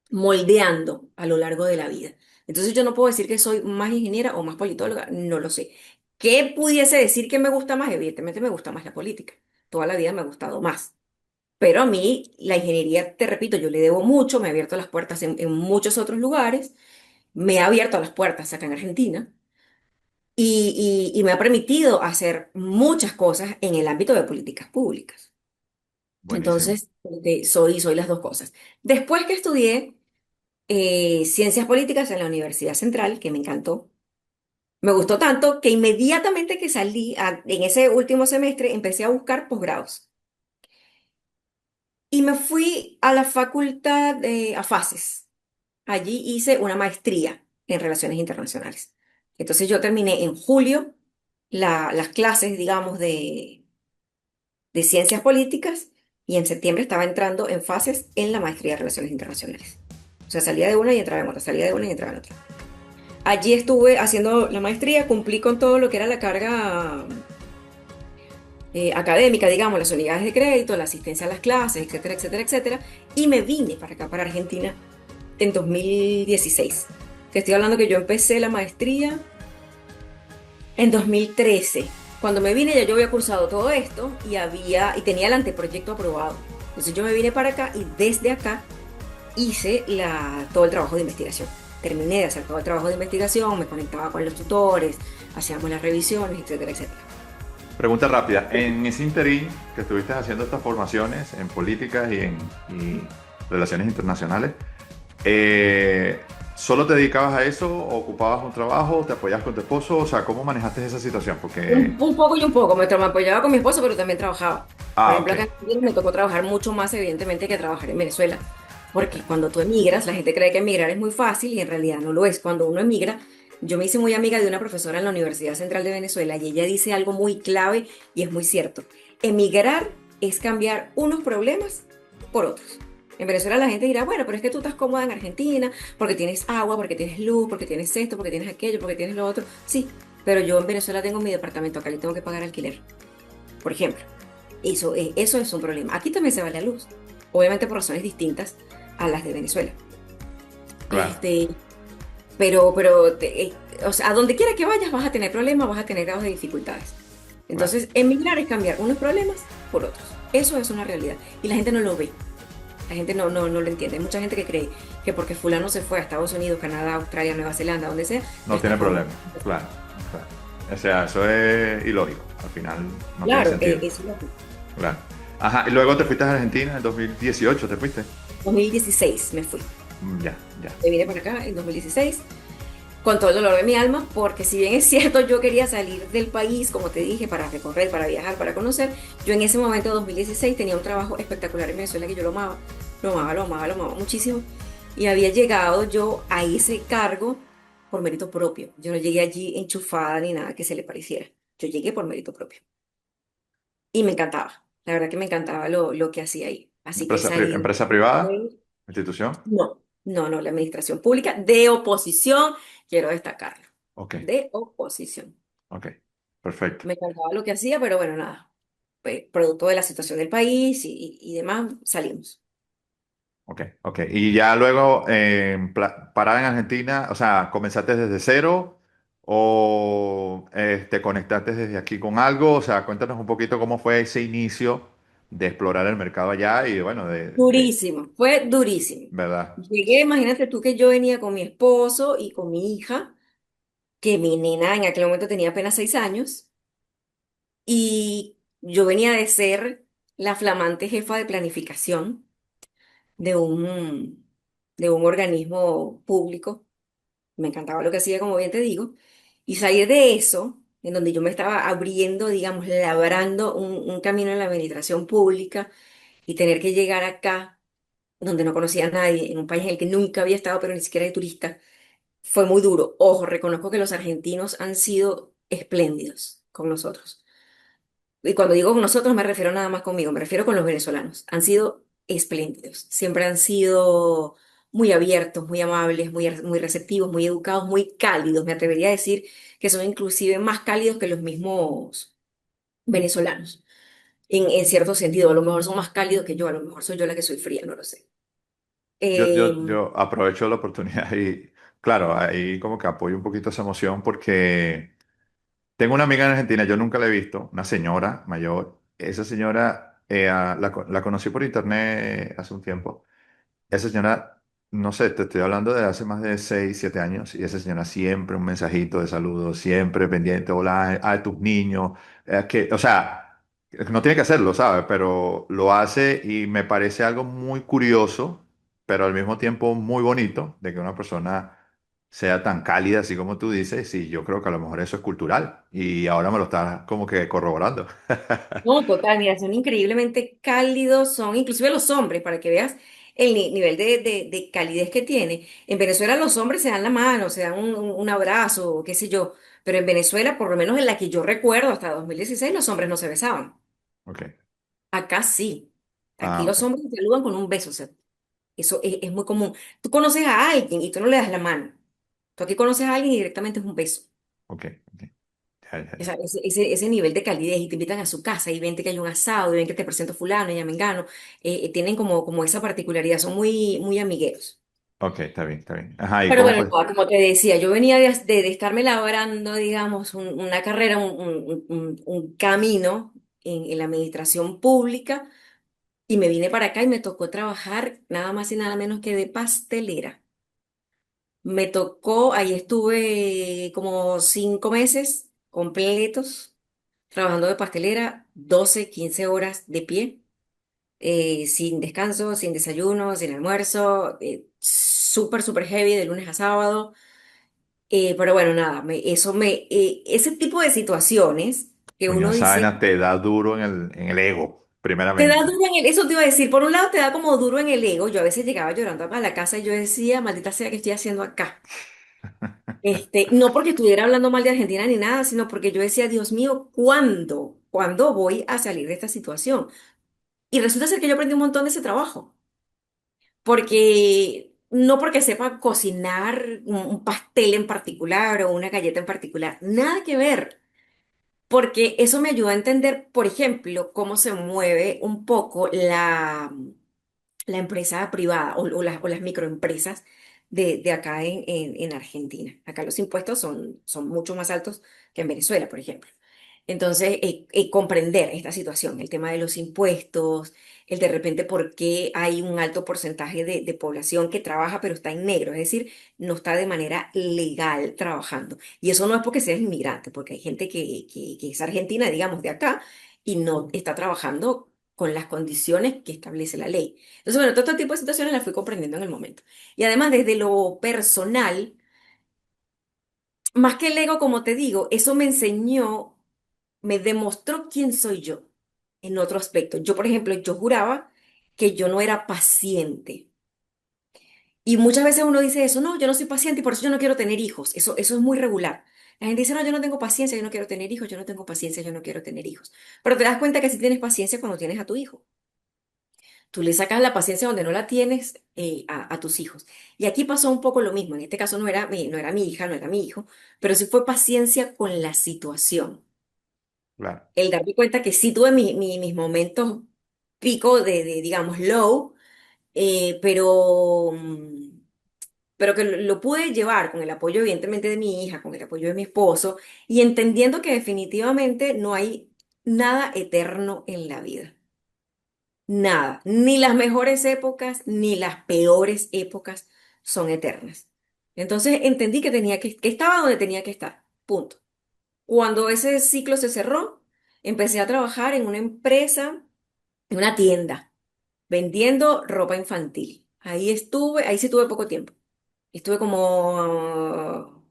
moldeando a lo largo de la vida. Entonces yo no puedo decir que soy más ingeniera o más politóloga, no lo sé. ¿Qué pudiese decir que me gusta más? Evidentemente me gusta más la política. Toda la vida me ha gustado más. Pero a mí la ingeniería, te repito, yo le debo mucho, me ha abierto las puertas en muchos otros lugares, me ha abierto las puertas acá en Argentina y me ha permitido hacer muchas cosas en el ámbito de políticas públicas. buenísimo. Entonces, soy las dos cosas. Después que estudié ciencias políticas en la Universidad Central, que me encantó. Me gustó tanto que inmediatamente que salí, en ese último semestre, empecé a buscar posgrados. Y me fui a la facultad, a FACES. Allí hice una maestría en Relaciones Internacionales. Entonces yo terminé en julio las clases, digamos, de ciencias políticas y en septiembre estaba entrando en FACES en la maestría de Relaciones Internacionales. O sea, salía de una y entraba en otra, salía de una y entraba en otra. Allí estuve haciendo la maestría, cumplí con todo lo que era la carga académica, digamos, las unidades de crédito, la asistencia a las clases, etcétera, etcétera, etcétera, y me vine para acá, para Argentina, en 2016. Te estoy hablando que yo empecé la maestría en 2013. Cuando me vine ya yo había cursado todo esto y tenía el anteproyecto aprobado. Entonces yo me vine para acá y desde acá hice todo el trabajo de investigación. Terminé de hacer todo el trabajo de investigación, me conectaba con los tutores, hacíamos las revisiones, etcétera, etcétera. Pregunta rápida. En ese interín que estuviste haciendo estas formaciones en políticas y relaciones internacionales, eh, ¿solo te dedicabas a eso? ¿O ocupabas un trabajo? ¿Te apoyabas con tu esposo? O sea, ¿cómo manejaste esa situación? Porque... Un poco y un poco, me apoyaba con mi esposo, pero también trabajaba. Por Ah, ejemplo, ok. acá en Argentina me tocó trabajar mucho más, evidentemente, que trabajar en Venezuela. Porque cuando tú emigras, la gente cree que emigrar es muy fácil y en realidad no lo es. Cuando uno emigra, yo me hice muy amiga de una profesora en la Universidad Central de Venezuela y ella dice algo muy clave y es muy cierto. Emigrar es cambiar unos problemas por otros. En Venezuela la gente dirá, bueno, pero es que tú estás cómoda en Argentina porque tienes agua, porque tienes luz, porque tienes esto, porque tienes aquello, porque tienes lo otro. Sí, pero yo en Venezuela tengo mi departamento, acá le tengo que pagar alquiler, por ejemplo. Eso es un problema. Aquí también se va la luz, obviamente por razones distintas a las de Venezuela. Claro, Este, o sea, a donde quiera que vayas vas a tener problemas, vas a tener grados de dificultades. claro. Entonces, emigrar es cambiar unos problemas por otros. Eso es una realidad. Y la gente no lo ve. La gente no lo entiende. Hay mucha gente que cree que porque fulano se fue a Estados Unidos, Canadá, Australia, Nueva Zelanda, donde sea, ya No está tiene cómodo. problema. Claro, claro. O sea, eso es ilógico. Al final no tiene Claro, sentido. eso es lo que. Claro. Ajá, y luego te fuiste a Argentina en 2018, ¿te fuiste? 2016 me fui. Ya, ya. Me vine para acá en 2016 con todo el dolor de mi alma, porque si bien es cierto, yo quería salir del país, como te dije, para recorrer, para viajar, para conocer, yo en ese momento, 2016, tenía un trabajo espectacular en Venezuela que yo lo amaba, lo amaba, lo amaba, lo amaba muchísimo, y había llegado yo a ese cargo por mérito propio. Yo no llegué allí enchufada ni nada que se le pareciera. Yo llegué por mérito propio. Y me encantaba, la verdad que me encantaba lo que hacía ahí. Así que salí. Empresa privada, institución. No, la administración pública de oposición, quiero destacarlo, Ok, de oposición. ok. Perfecto. Me encantaba lo que hacía, pero bueno, nada. producto de la situación del país y demás, salimos. Ok, ok. Y ya luego, parada en Argentina, o sea, ¿comenzaste desde cero o te conectaste desde aquí con algo? O sea, cuéntanos un poquito cómo fue ese inicio de explorar el mercado allá y bueno, Durísimo, fue durísimo. ¿verdad? Llegué, imagínate tú que yo venía con mi esposo y con mi hija, que mi nena en aquel momento tenía apenas 6 años, y yo venía de ser la flamante jefa de planificación de de un organismo público. Me encantaba lo que hacía, como bien te digo, y salir de eso, en donde yo me estaba abriendo, digamos, labrando un camino en la administración pública y tener que llegar acá, donde no conocía a nadie, en un país en el que nunca había estado, pero ni siquiera de turista, fue muy duro. Ojo, reconozco que los argentinos han sido espléndidos con nosotros. Y cuando digo con nosotros me refiero nada más conmigo, me refiero con los venezolanos. Han sido espléndidos. Siempre han sido muy abiertos, muy amables, muy receptivos, muy educados, muy cálidos. Me atrevería a decir que son inclusive más cálidos que los mismos venezolanos. En cierto sentido, a lo mejor son más cálidos que yo, a lo mejor soy yo la que soy fría, no lo sé. Eh, Yo aprovecho la oportunidad y claro, ahí como que apoyo un poquito esa emoción porque tengo una amiga en Argentina, yo nunca la he visto, una señora mayor. Esa señora la conocí por internet hace un tiempo. Esa señora, no sé, te estoy hablando de hace más de 6 7 años, y esa señora siempre un mensajito de saludo, siempre pendiente, hola a tus niños, o sea, no tiene que hacerlo, ¿sabes? Pero lo hace y me parece algo muy curioso, pero al mismo tiempo muy bonito, de que una persona sea tan cálida, así como tú dices, y yo creo que a lo mejor eso es cultural, y ahora me lo estás como que corroborando. no, total, mira, son increíblemente cálidos, son inclusive los hombres, para que veas el nivel de calidez que tiene. En Venezuela los hombres se dan la mano, se dan un abrazo, qué sé yo, pero en Venezuela, por lo menos en la que yo recuerdo, hasta 2016 los hombres no se besaban. Ok, Acá sí. Aquí ah, los ok, hombres se saludan con un beso, o sea, eso es muy común. Tú conoces a alguien y tú no le das la mano. Tú aquí conoces a alguien y directamente es un beso. ok, ok. Ya, ya, ya. Ese nivel de calidez y te invitan a su casa y ven que hay un asado y ven que te presento fulano y a mengano, tienen como esa particularidad, son muy amigueros. Ok, está bien, está bien. Ajá, ¿y Pero cómo bueno, fue? no, como te decía, yo venía de estarme labrando, digamos, una carrera, un camino en la administración pública y me vine para acá y me tocó trabajar nada más y nada menos que de pastelera. Me tocó, ahí estuve como 5 meses completos trabajando de pastelera, 12 15 horas de pie, sin descanso, sin desayuno, sin almuerzo, súper heavy de lunes a sábado. Pero bueno, nada, ese tipo de situaciones que Coño, uno esa dice, vaina te da duro en el ego, te da primeramente. duro en eso te iba a decir, por un lado te da como duro en el ego, yo a veces llegaba llorando a la casa y yo decía, maldita sea, ¿qué estoy haciendo acá? No porque estuviera hablando mal de Argentina ni nada, sino porque yo decía, Dios mío, ¿cuándo voy a salir de esta situación? Y resulta ser que yo aprendí un montón de ese trabajo, porque no porque sepa cocinar un pastel en particular o una galleta en particular, nada que ver, porque eso me ayudó a entender, por ejemplo, cómo se mueve un poco la empresa privada o las microempresas de acá en Argentina. Acá los impuestos son mucho más altos que en Venezuela, por ejemplo. Entonces, comprender esta situación, el tema de los impuestos, el de repente por qué hay un alto porcentaje de población que trabaja pero está en negro, es decir, no está de manera legal trabajando. Y eso no es porque seas inmigrante, porque hay gente que es argentina, digamos, de acá, y no está trabajando con las condiciones que establece la ley. Entonces, bueno, todo este tipo de situaciones las fui comprendiendo en el momento. Y además, desde lo personal, más que el ego, como te digo, eso me enseñó, me demostró quién soy yo en otro aspecto. Yo, por ejemplo, yo juraba que yo no era paciente. Y muchas veces uno dice eso, no, yo no soy paciente y por eso yo no quiero tener hijos. Eso es muy regular. La gente dice, no, yo no tengo paciencia, yo no quiero tener hijos, yo no tengo paciencia, yo no quiero tener hijos. Pero te das cuenta que sí tienes paciencia cuando tienes a tu hijo. Tú le sacas la paciencia donde no la tienes, a tus hijos. Y aquí pasó un poco lo mismo. En este caso no era mi hija, no era mi hijo, pero sí fue paciencia con la situación. claro. El darme cuenta que sí tuve mis momentos pico digamos, low, pero, pero que lo pude llevar con el apoyo, evidentemente, de mi hija, con el apoyo de mi esposo, y entendiendo que definitivamente no hay nada eterno en la vida. Nada, ni las mejores épocas ni las peores épocas son eternas. Entonces entendí que estaba donde tenía que estar. Punto. Cuando ese ciclo se cerró, empecé a trabajar en una empresa, en una tienda, vendiendo ropa infantil. Ahí estuve, ahí sí tuve poco tiempo. Estuve como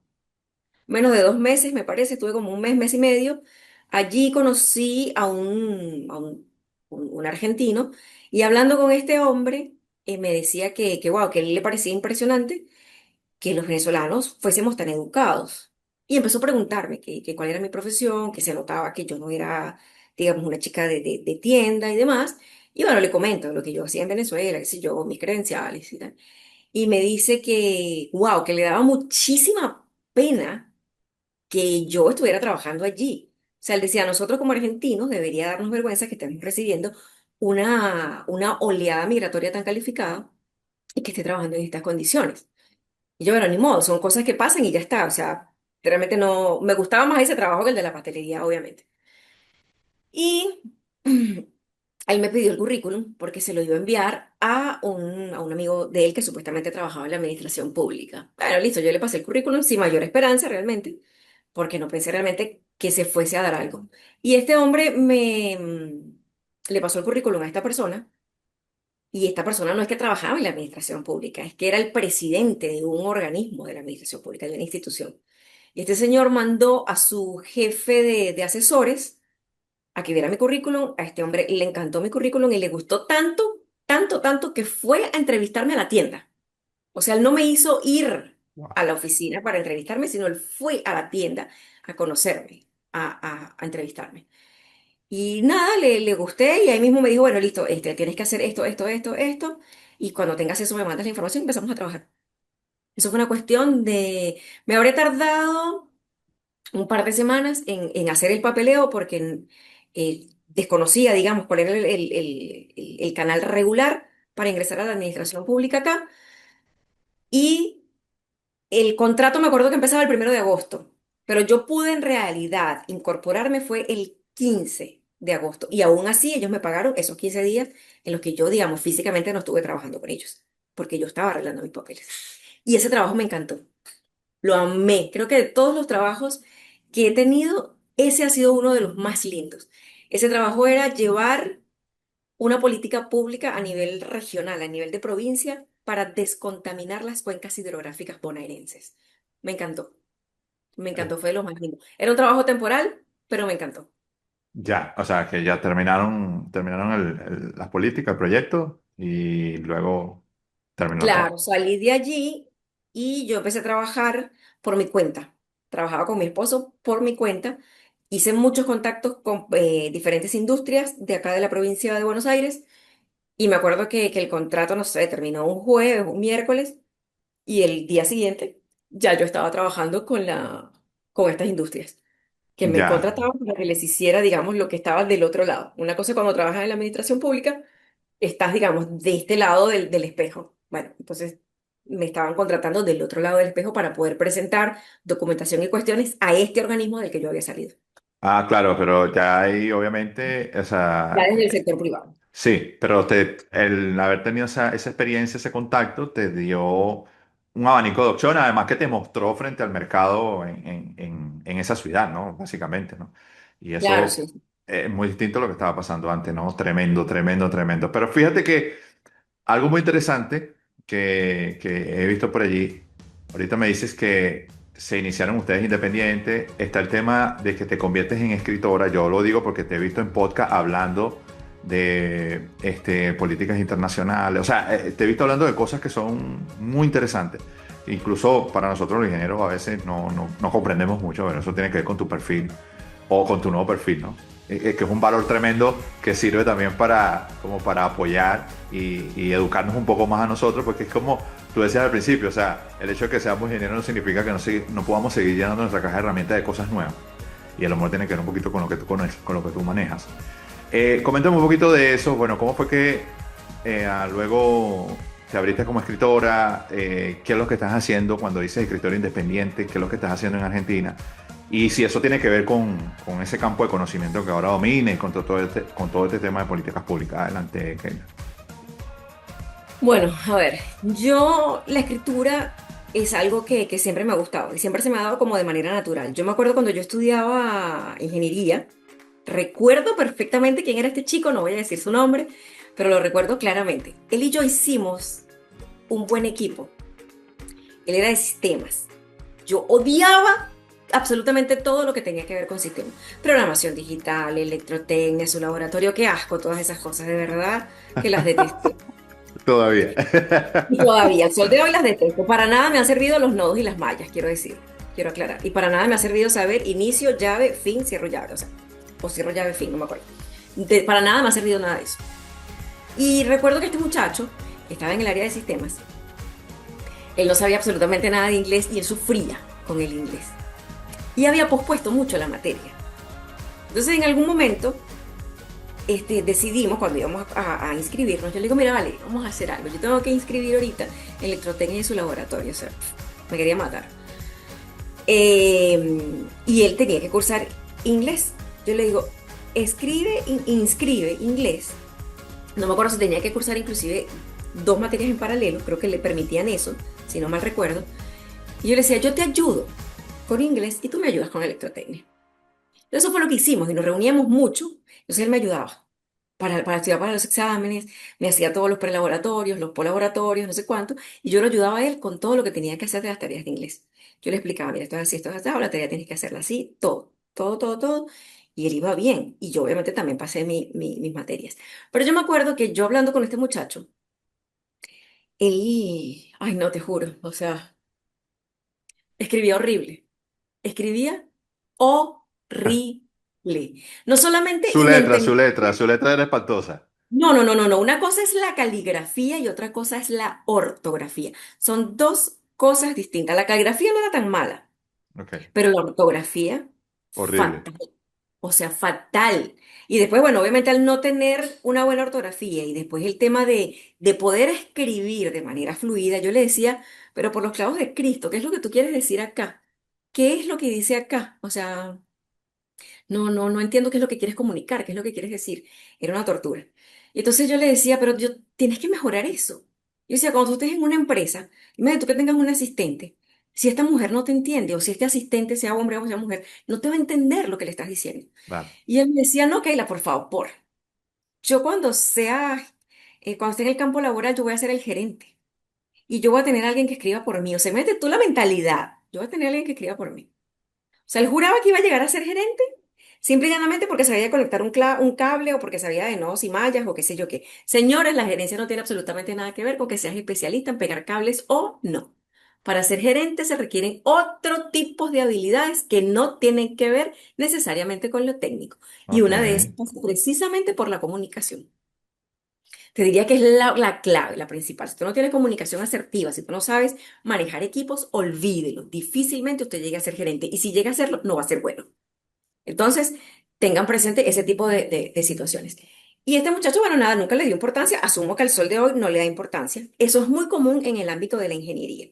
menos de 2 meses, me parece, estuve como un mes, mes y medio. Allí conocí a un argentino y hablando con este hombre, me decía wow, que a él le parecía impresionante que los venezolanos fuésemos tan educados. Y empezó a preguntarme que cuál era mi profesión, que se notaba que yo no era, digamos, una chica de tienda y demás. Y bueno, le comento lo que yo hacía en Venezuela, qué sé yo, mis credenciales y tal. Y me dice wow, que le daba muchísima pena que yo estuviera trabajando allí. O sea, él decía, nosotros como argentinos debería darnos vergüenza que estemos recibiendo una oleada migratoria tan calificada y que esté trabajando en estas condiciones. Y yo, bueno, ni modo, son cosas que pasan y ya está. O sea, realmente no, me gustaba más ese trabajo que el de la pastelería, obviamente. Y él me pidió el currículum porque se lo iba a enviar a un amigo de él que supuestamente trabajaba en la administración pública. Bueno, listo, yo le pasé el currículum sin mayor esperanza realmente, porque no pensé realmente que se fuese a dar algo. Y este hombre le pasó el currículum a esta persona, y esta persona no es que trabajaba en la administración pública, es que era el presidente de un organismo de la administración pública, de una institución. Y este señor mandó a su jefe de asesores a que viera mi currículum. A este hombre le encantó mi currículum y le gustó tanto, tanto, tanto que fue a entrevistarme a la tienda. O sea, él no me hizo ir Wow. a la oficina para entrevistarme, sino él fue a la tienda a conocerme, a entrevistarme. Y nada, le gusté y ahí mismo me dijo, bueno, listo, tienes que hacer esto, esto, esto, esto, y cuando tengas eso me mandas la información y empezamos a trabajar. Eso fue una cuestión de, me habré tardado un par de semanas en hacer el papeleo porque desconocía, digamos, cuál era el canal regular para ingresar a la administración pública acá. Y el contrato me acuerdo que empezaba el 1 de agosto, pero yo pude en realidad incorporarme fue el 15 de agosto. Y aún así ellos me pagaron esos 15 días en los que yo, digamos, físicamente no estuve trabajando con ellos, porque yo estaba arreglando mis papeles. Y ese trabajo me encantó. Lo amé. Creo que de todos los trabajos que he tenido, ese ha sido uno de los más lindos. Ese trabajo era llevar una política pública a nivel regional, a nivel de provincia, para descontaminar las cuencas hidrográficas bonaerenses. Me encantó. Me encantó, fue de lo más lindo. Era un trabajo temporal, pero me encantó. Ya, o sea, que ya terminaron las políticas, el proyecto y luego terminó Claro, todo. salí de allí y yo empecé a trabajar por mi cuenta. Trabajaba con mi esposo por mi cuenta. Hice muchos contactos con diferentes industrias de acá de la provincia de Buenos Aires y me acuerdo que el contrato, no sé, terminó un jueves, un miércoles y el día siguiente ya yo estaba trabajando con estas industrias que me Ya. contrataban para que les hiciera, digamos, lo que estaba del otro lado. Una cosa es cuando trabajas en la administración pública estás, digamos, de este lado del espejo. Bueno, entonces me estaban contratando del otro lado del espejo para poder presentar documentación y cuestiones a este organismo del que yo había salido, Ah, claro, pero ya ahí obviamente, o ya sea, desde el sector privado. sí, pero el haber tenido esa experiencia, ese contacto, te dio un abanico de opciones, además que te mostró frente al mercado en esa ciudad, ¿no? Básicamente, ¿no? Y Claro, eso sí. es muy distinto a lo que estaba pasando antes, ¿no? Tremendo, tremendo, tremendo. Pero fíjate que algo muy interesante que he visto por allí, ahorita me dices que se iniciaron ustedes independientes, está el tema de que te conviertes en escritora, yo lo digo porque te he visto en podcast hablando de políticas internacionales, o sea, te he visto hablando de cosas que son muy interesantes. Incluso para nosotros los ingenieros a veces no comprendemos mucho, pero eso tiene que ver con tu perfil o con tu nuevo perfil, ¿no? Que es un valor tremendo que sirve también como para apoyar y educarnos un poco más a nosotros, porque es como tú decías al principio, o sea, el hecho de que seamos ingenieros no significa que no podamos seguir llenando nuestra caja de herramientas de cosas nuevas. y a lo mejor tiene que ver un poquito con lo que tú conoces, con lo que tú manejas. Coméntame un poquito de eso. Bueno, ¿cómo fue que luego te abriste como escritora? ¿Qué es lo que estás haciendo cuando dices escritora independiente? ¿Qué es lo que estás haciendo en Argentina? Y si eso tiene que ver con ese campo de conocimiento que ahora domina y con todo este tema de políticas públicas. Adelante, Keila. Bueno, a ver, yo la escritura es algo que siempre me ha gustado y siempre se me ha dado como de manera natural. Yo me acuerdo cuando yo estudiaba ingeniería, recuerdo perfectamente quién era este chico, no voy a decir su nombre, pero lo recuerdo claramente. Él y yo hicimos un buen equipo. Él era de sistemas. Yo odiaba absolutamente todo lo que tenía que ver con sistemas. Programación digital, electrotecnia, su laboratorio, qué asco, todas esas cosas, de verdad que las detesté. Todavía. Y todavía, al sol de hoy las detesto. Para nada me han servido los nodos y las mallas, quiero decir, quiero aclarar. Y para nada me ha servido saber inicio, llave, fin, cierro llave, o sea, o cierro llave, fin, no me acuerdo. Para nada me ha servido nada de eso. Y recuerdo que este muchacho estaba en el área de sistemas. Él no sabía absolutamente nada de inglés y él sufría con el inglés. Y había pospuesto mucho la materia. Entonces, en algún momento, decidimos, cuando íbamos a inscribirnos, yo le digo, mira, vale, vamos a hacer algo. Yo tengo que inscribir ahorita electrotecnia en su laboratorio, o sea, me quería matar. Y él tenía que cursar inglés. Yo le digo, inscribe inglés. No me acuerdo si tenía que cursar inclusive dos materias en paralelo, creo que le permitían eso, si no mal recuerdo. Y yo le decía, yo te ayudo con inglés y tú me ayudas con electrotecnia. Eso fue lo que hicimos y nos reuníamos mucho. Entonces él me ayudaba para estudiar para los exámenes, me hacía todos los prelaboratorios, los polaboratorios, no sé cuánto, y yo lo ayudaba a él con todo lo que tenía que hacer de las tareas de inglés. Yo le explicaba, mira, esto es así, ahora la tarea tienes que hacerla así, todo, todo, todo, todo, y él iba bien, y yo obviamente también pasé mis materias. Pero yo me acuerdo que yo hablando con este muchacho, él, ay no, te juro, o sea, escribía horrible, escribía horrible. No solamente Su letra, su inentendía. letra, su letra era espantosa. No, no, no, no, no. Una cosa es la caligrafía y otra cosa es la ortografía. Son dos cosas distintas. La caligrafía no era tan mala, Ok, pero la ortografía, horrible. fatal. O sea, fatal. Y después, bueno, obviamente al no tener una buena ortografía y después el tema de poder escribir de manera fluida, yo le decía, pero por los clavos de Cristo, ¿qué es lo que tú quieres decir acá? ¿Qué es lo que dice acá? O sea... no entiendo qué es lo que quieres comunicar, qué es lo que quieres decir. Era una tortura. Y entonces yo le decía, pero yo, tienes que mejorar eso. Yo decía, cuando tú estés en una empresa, imagínate tú que tengas un asistente. Si esta mujer no te entiende, o si este asistente, sea hombre o sea mujer, no te va a entender lo que le estás diciendo. Claro. Y él me decía, no, Keila, por favor, yo cuando esté en el campo laboral, yo voy a ser el gerente. Y yo voy a tener a alguien que escriba por mí. O sea, mete tú la mentalidad. Yo voy a tener a alguien que escriba por mí. O sea, él juraba que iba a llegar a ser gerente simple y llanamente porque sabía conectar un cable o porque sabía de nodos y mallas o qué sé yo qué. Señores, la gerencia no tiene absolutamente nada que ver con que seas especialista en pegar cables o no. Para ser gerente se requieren otro tipo de habilidades que no tienen que ver necesariamente con lo técnico. Y Ok. una de esas pasa precisamente por la comunicación. Te diría que es la clave, la principal. Si tú no tienes comunicación asertiva, si tú no sabes manejar equipos, olvídelo. Difícilmente usted llegue a ser gerente. Y si llega a serlo, no va a ser bueno. Entonces, tengan presente ese tipo de situaciones. Y este muchacho, bueno, nada, nunca le dio importancia. Asumo que al sol de hoy no le da importancia. Eso es muy común en el ámbito de la ingeniería.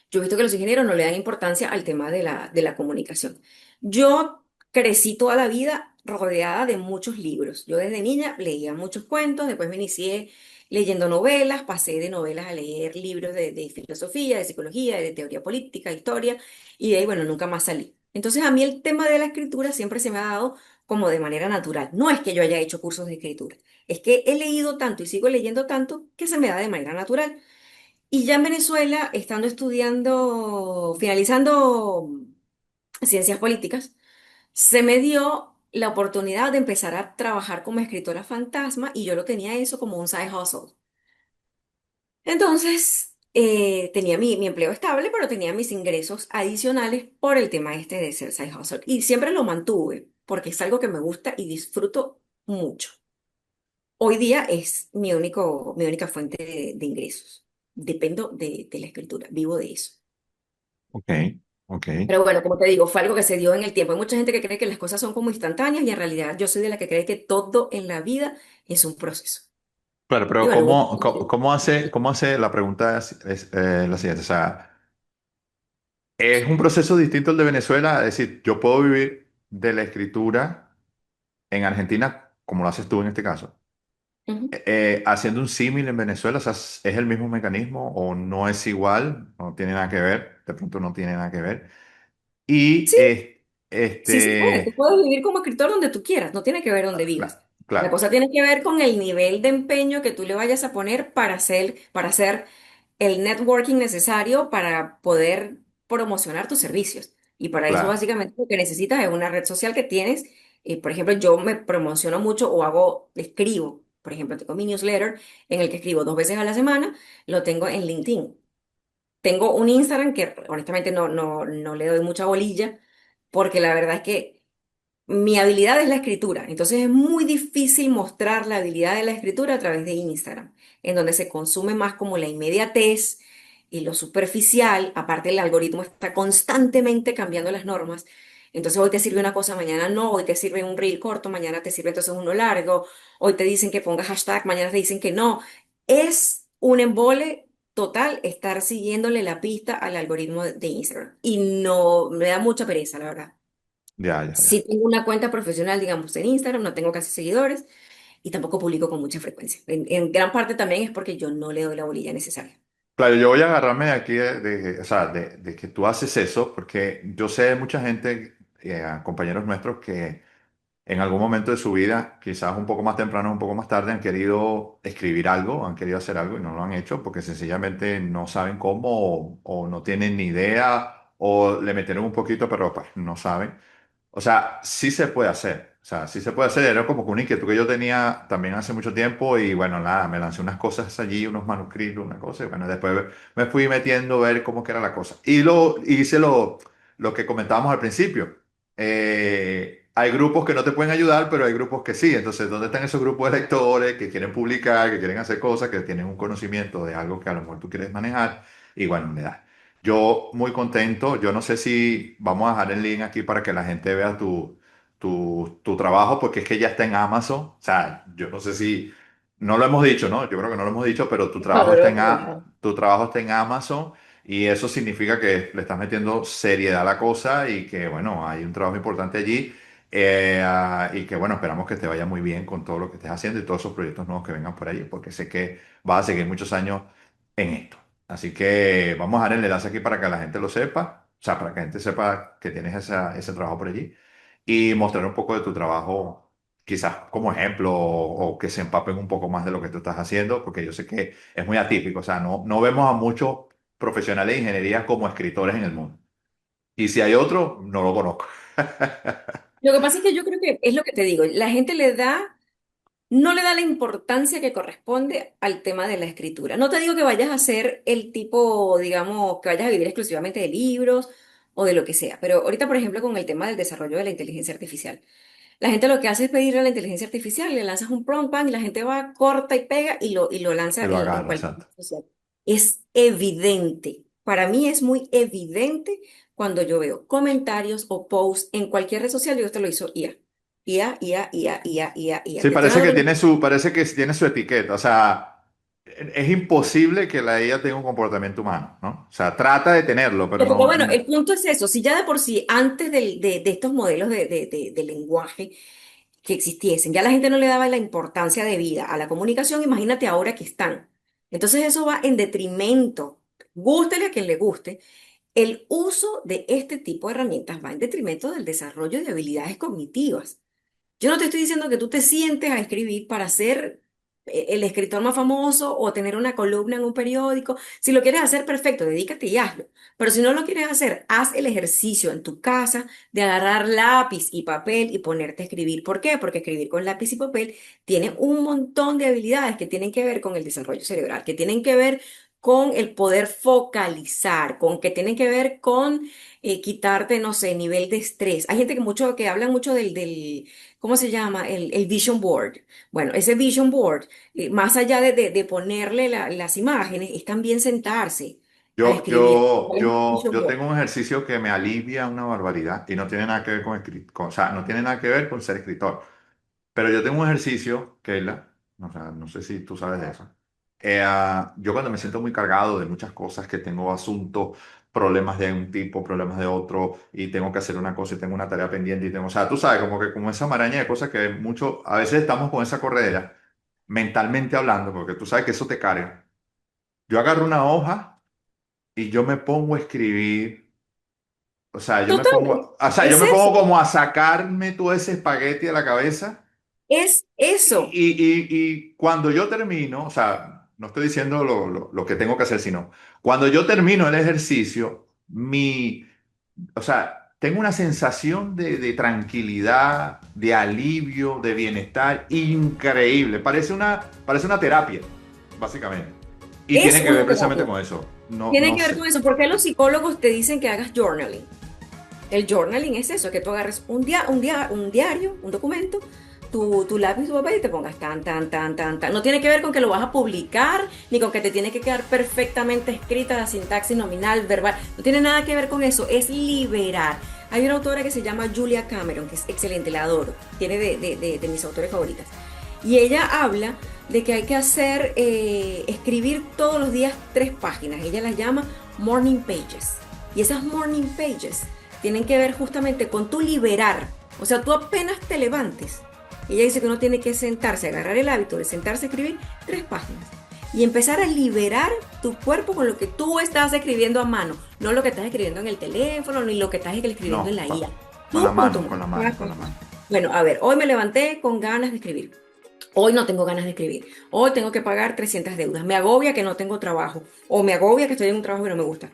Yo he visto que los ingenieros no le dan importancia al tema de la comunicación. Yo crecí toda la vida rodeada de muchos libros. Yo desde niña leía muchos cuentos, después me inicié leyendo novelas, pasé de novelas a leer libros de filosofía, de psicología, de teoría política, historia, y de ahí, bueno, nunca más salí. Entonces, a mí el tema de la escritura siempre se me ha dado como de manera natural. No es que yo haya hecho cursos de escritura, es que he leído tanto y sigo leyendo tanto que se me da de manera natural. Y ya en Venezuela, estando estudiando, finalizando ciencias políticas, se me dio la oportunidad de empezar a trabajar como escritora fantasma y yo lo tenía eso como un side hustle. Entonces, tenía mi empleo estable, pero tenía mis ingresos adicionales por el tema este de ser side hustle. Y siempre lo mantuve porque es algo que me gusta y disfruto mucho. Hoy día es mi única fuente de ingresos. Dependo de la escritura, vivo de eso. Ok. Ok. Pero bueno, como te digo, fue algo que se dio en el tiempo. Hay mucha gente que cree que las cosas son como instantáneas y en realidad yo soy de la que cree que todo en la vida es un proceso. Claro, Y pero bueno, cómo hace la pregunta es la siguiente? O sea, ¿es un proceso distinto al de Venezuela? Es decir, yo puedo vivir de la escritura en Argentina, como lo haces tú en este caso. ujú. Haciendo un símil en Venezuela, o sea, ¿es el mismo mecanismo o no es igual? No tiene nada que ver, de pronto no tiene nada que ver. Y Sí, sí se puede. Tú este, puedes vivir como escritor donde tú quieras, no tiene que ver donde vivas. La claro, cosa tiene que ver con el nivel de empeño que tú le vayas a poner para hacer el networking necesario para poder promocionar tus servicios. Y para eso claro, básicamente lo que necesitas es una red social que tienes. Por ejemplo, yo me promociono mucho o escribo. Por ejemplo, tengo mi newsletter en el que escribo 2 veces a la semana, lo tengo en LinkedIn. Tengo un Instagram que honestamente no le doy mucha bolilla, porque la verdad es que mi habilidad es la escritura, entonces es muy difícil mostrar la habilidad de la escritura a través de Instagram, en donde se consume más como la inmediatez y lo superficial. Aparte, el algoritmo está constantemente cambiando las normas. Entonces hoy te sirve una cosa, mañana no, hoy te sirve un reel corto, mañana te sirve entonces uno largo, hoy te dicen que pongas hashtag, mañana te dicen que no. Es un embole total estar siguiéndole la pista al algoritmo de Instagram y no me da mucha pereza, la verdad. ya, ya, Sí ya. tengo una cuenta profesional, digamos, en Instagram, no tengo casi seguidores y tampoco publico con mucha frecuencia. En gran parte también es porque yo no le doy la bolilla necesaria. Claro, yo voy a agarrarme de aquí, o sea, de que tú haces eso, porque yo sé de mucha gente, compañeros nuestros, que en algún momento de su vida, quizás un poco más temprano, un poco más tarde, han querido escribir algo, han querido hacer algo y no lo han hecho porque sencillamente no saben cómo o no tienen ni idea o le metieron un poquito, pero pues no saben. O sea, sí se puede hacer. O sea, sí se puede hacer. Era como que una inquietud que yo tenía también hace mucho tiempo y bueno, nada, me lancé unas cosas allí, unos manuscritos, una cosa y bueno, después me fui metiendo a ver cómo que era la cosa. Y hice lo que comentábamos al principio. Hay grupos que no te pueden ayudar, pero hay grupos que sí. Entonces, ¿dónde están esos grupos de lectores que quieren publicar, que quieren hacer cosas, que tienen un conocimiento de algo que a lo mejor tú quieres manejar? Y bueno, me da. Yo muy contento. Yo no sé si vamos a dejar el link aquí para que la gente vea tu trabajo, porque es que ya está en Amazon. O sea, yo no sé si, no lo hemos dicho, ¿no? Yo creo que no lo hemos dicho, pero No, no lo he comentado. Tu trabajo está en Amazon y eso significa que le estás metiendo seriedad a la cosa y que, bueno, hay un trabajo importante allí. Y que bueno, esperamos que te vaya muy bien con todo lo que estés haciendo y todos esos proyectos nuevos que vengan por allí, porque sé que vas a seguir muchos años en esto. Así que vamos a dar el enlace aquí para que la gente lo sepa, o sea, para que la gente sepa que tienes ese trabajo por allí y mostrar un poco de tu trabajo, quizás como ejemplo o que se empapen un poco más de lo que tú estás haciendo, porque yo sé que es muy atípico, o sea, no vemos a muchos profesionales de ingeniería como escritores en el mundo. Y si hay otro, no lo conozco. Lo que pasa es que yo creo que es lo que te digo, la gente no le da la importancia que corresponde al tema de la escritura. No te digo que vayas a ser el tipo, digamos, que vayas a vivir exclusivamente de libros o de lo que sea, pero ahorita, por ejemplo, con el tema del desarrollo de la inteligencia artificial. La gente lo que hace es pedirle a la inteligencia artificial, le lanzas un prompt, bang, y la gente va, corta y pega y lo lanza Y lo en agarra, cualquier exacto. red social. Es evidente, para mí es muy evidente cuando yo veo comentarios o posts en cualquier red social, y esto lo hizo IA. IA, IA, IA, IA, IA, IA. Sí, Te estoy hablando de parece que tiene su etiqueta. O sea, es imposible que la IA tenga un comportamiento humano, ¿no? O sea, trata de tenerlo, pero porque no. bueno, el punto es eso, si ya de por sí, antes de estos modelos de lenguaje que existiesen, ya la gente no le daba la importancia de vida a la comunicación, imagínate ahora que están. Entonces eso va en detrimento, gústele a quien le guste, el uso de este tipo de herramientas va en detrimento del desarrollo de habilidades cognitivas. Yo no te estoy diciendo que tú te sientes a escribir para ser el escritor más famoso o tener una columna en un periódico. Si lo quieres hacer, perfecto, dedícate y hazlo. Pero si no lo quieres hacer, haz el ejercicio en tu casa de agarrar lápiz y papel y ponerte a escribir. ¿Por qué? Porque escribir con lápiz y papel tiene un montón de habilidades que tienen que ver con el desarrollo cerebral, que tienen que ver con el poder focalizar, con que tienen que ver con quitarte, no sé, nivel de estrés. Hay gente que habla mucho del ¿cómo se llama? El vision board. Bueno, ese vision board, más allá de ponerle las imágenes, es también sentarse a Yo, escribir. yo, ¿Cuál es el yo, ejercicio yo vos? tengo un ejercicio que me alivia una barbaridad y no tiene nada que ver o sea, no tiene nada que ver con ser escritor. Pero yo tengo un ejercicio, Keila, o sea, no sé si tú sabes de eso. Yo cuando me siento muy cargado de muchas cosas, que tengo asuntos, problemas de un tipo, problemas de otro, y tengo que hacer una cosa y tengo una tarea pendiente y tengo, o sea, tú sabes, como que como esa maraña de cosas que mucho, a veces estamos con esa corredera, mentalmente hablando, porque tú sabes que eso te carga. Yo agarro una hoja y yo me pongo a escribir. O sea, Total, yo es me pongo eso, como a sacarme todo ese espagueti de la cabeza es eso. y cuando yo termino, o sea, no estoy diciendo lo que tengo que hacer, sino cuando yo termino el ejercicio, o sea, tengo una sensación de tranquilidad, de alivio, de bienestar increíble. Parece una terapia, básicamente. Y Es tiene que ver una precisamente terapia. con eso. No, Tiene no que ver con sé. eso. ¿Por qué los psicólogos te dicen que hagas journaling? El journaling es eso, que tú agarres un diario, un documento, tu lápiz, tu papel y te pongas tan, tan, tan, tan, tan. No tiene que ver con que lo vas a publicar, ni con que te tiene que quedar perfectamente escrita la sintaxis nominal, verbal. No tiene nada que ver con eso, es liberar. Hay una autora que se llama Julia Cameron, que es excelente, la adoro, tiene de mis autores favoritas. Y ella habla de que hay que hacer, escribir todos los días 3 páginas. Ella las llama morning pages. Y esas morning pages tienen que ver justamente con tu liberar. O sea, tú apenas te levantes. Ella dice que uno tiene que sentarse, agarrar el hábito de sentarse a escribir 3 páginas. Y empezar a liberar tu cuerpo con lo que tú estás escribiendo a mano. No lo que estás escribiendo en el teléfono, ni lo que estás escribiendo en No, la IA. con la Tú con tu mano, con mano. la mano, con la mano. Bueno, a ver, hoy me levanté con ganas de escribir. Hoy no tengo ganas de escribir. Hoy tengo que pagar 300 deudas. Me agobia que no tengo trabajo. O me agobia que estoy en un trabajo que no me gusta.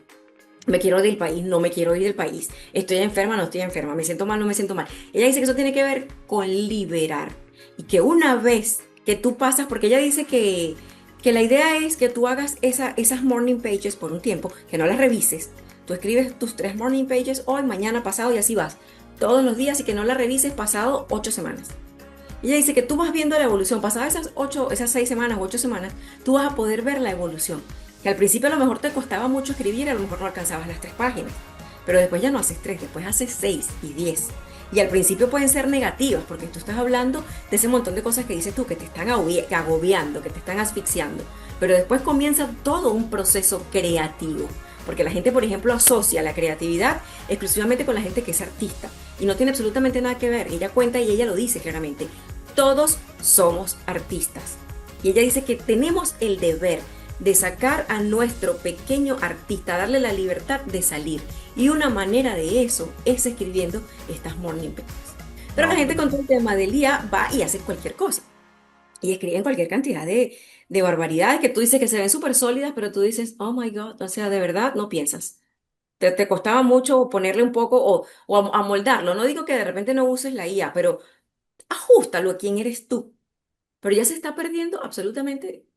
Me quiero ir del país, no me quiero ir del país. Estoy enferma, no estoy enferma. Me siento mal, no me siento mal. Ella dice que eso tiene que ver con liberar. Y que una vez que tú pasas, porque ella dice que la idea es que tú hagas esas morning pages por un tiempo, que no las revises. Tú escribes tus 3 morning pages hoy, mañana, pasado y así vas. Todos los días y que no las revises pasado 8 semanas. Y ella dice que tú vas viendo la evolución. Pasadas esas 6 semanas, 8 semanas, tú vas a poder ver la evolución. Que al principio a lo mejor te costaba mucho escribir, a lo mejor no alcanzabas las 3 páginas. Pero después ya no haces tres, después haces 6 y 10. Y al principio pueden ser negativas, porque tú estás hablando de ese montón de cosas que dices tú, que te están agobiando, que te están asfixiando. Pero después comienza todo un proceso creativo. Porque la gente, por ejemplo, asocia la creatividad exclusivamente con la gente que es artista. Y no tiene absolutamente nada que ver. Ella cuenta y ella lo dice claramente. Todos somos artistas. Y ella dice que tenemos el deber de sacar a nuestro pequeño artista, darle la libertad de salir. Y una manera de eso es escribiendo estas morning pages. Pero la No, gente con todo buenísimo. el tema del día va y hace cualquier cosa. Y escriben cualquier cantidad de barbaridades que tú dices que se ven súper sólidas, pero tú dices, oh my God, o sea, de verdad no piensas. Te costaba mucho ponerle un poco o amoldarlo. No digo que de repente no uses la IA, pero ajustalo a quién eres tú. Pero ya se está perdiendo absolutamente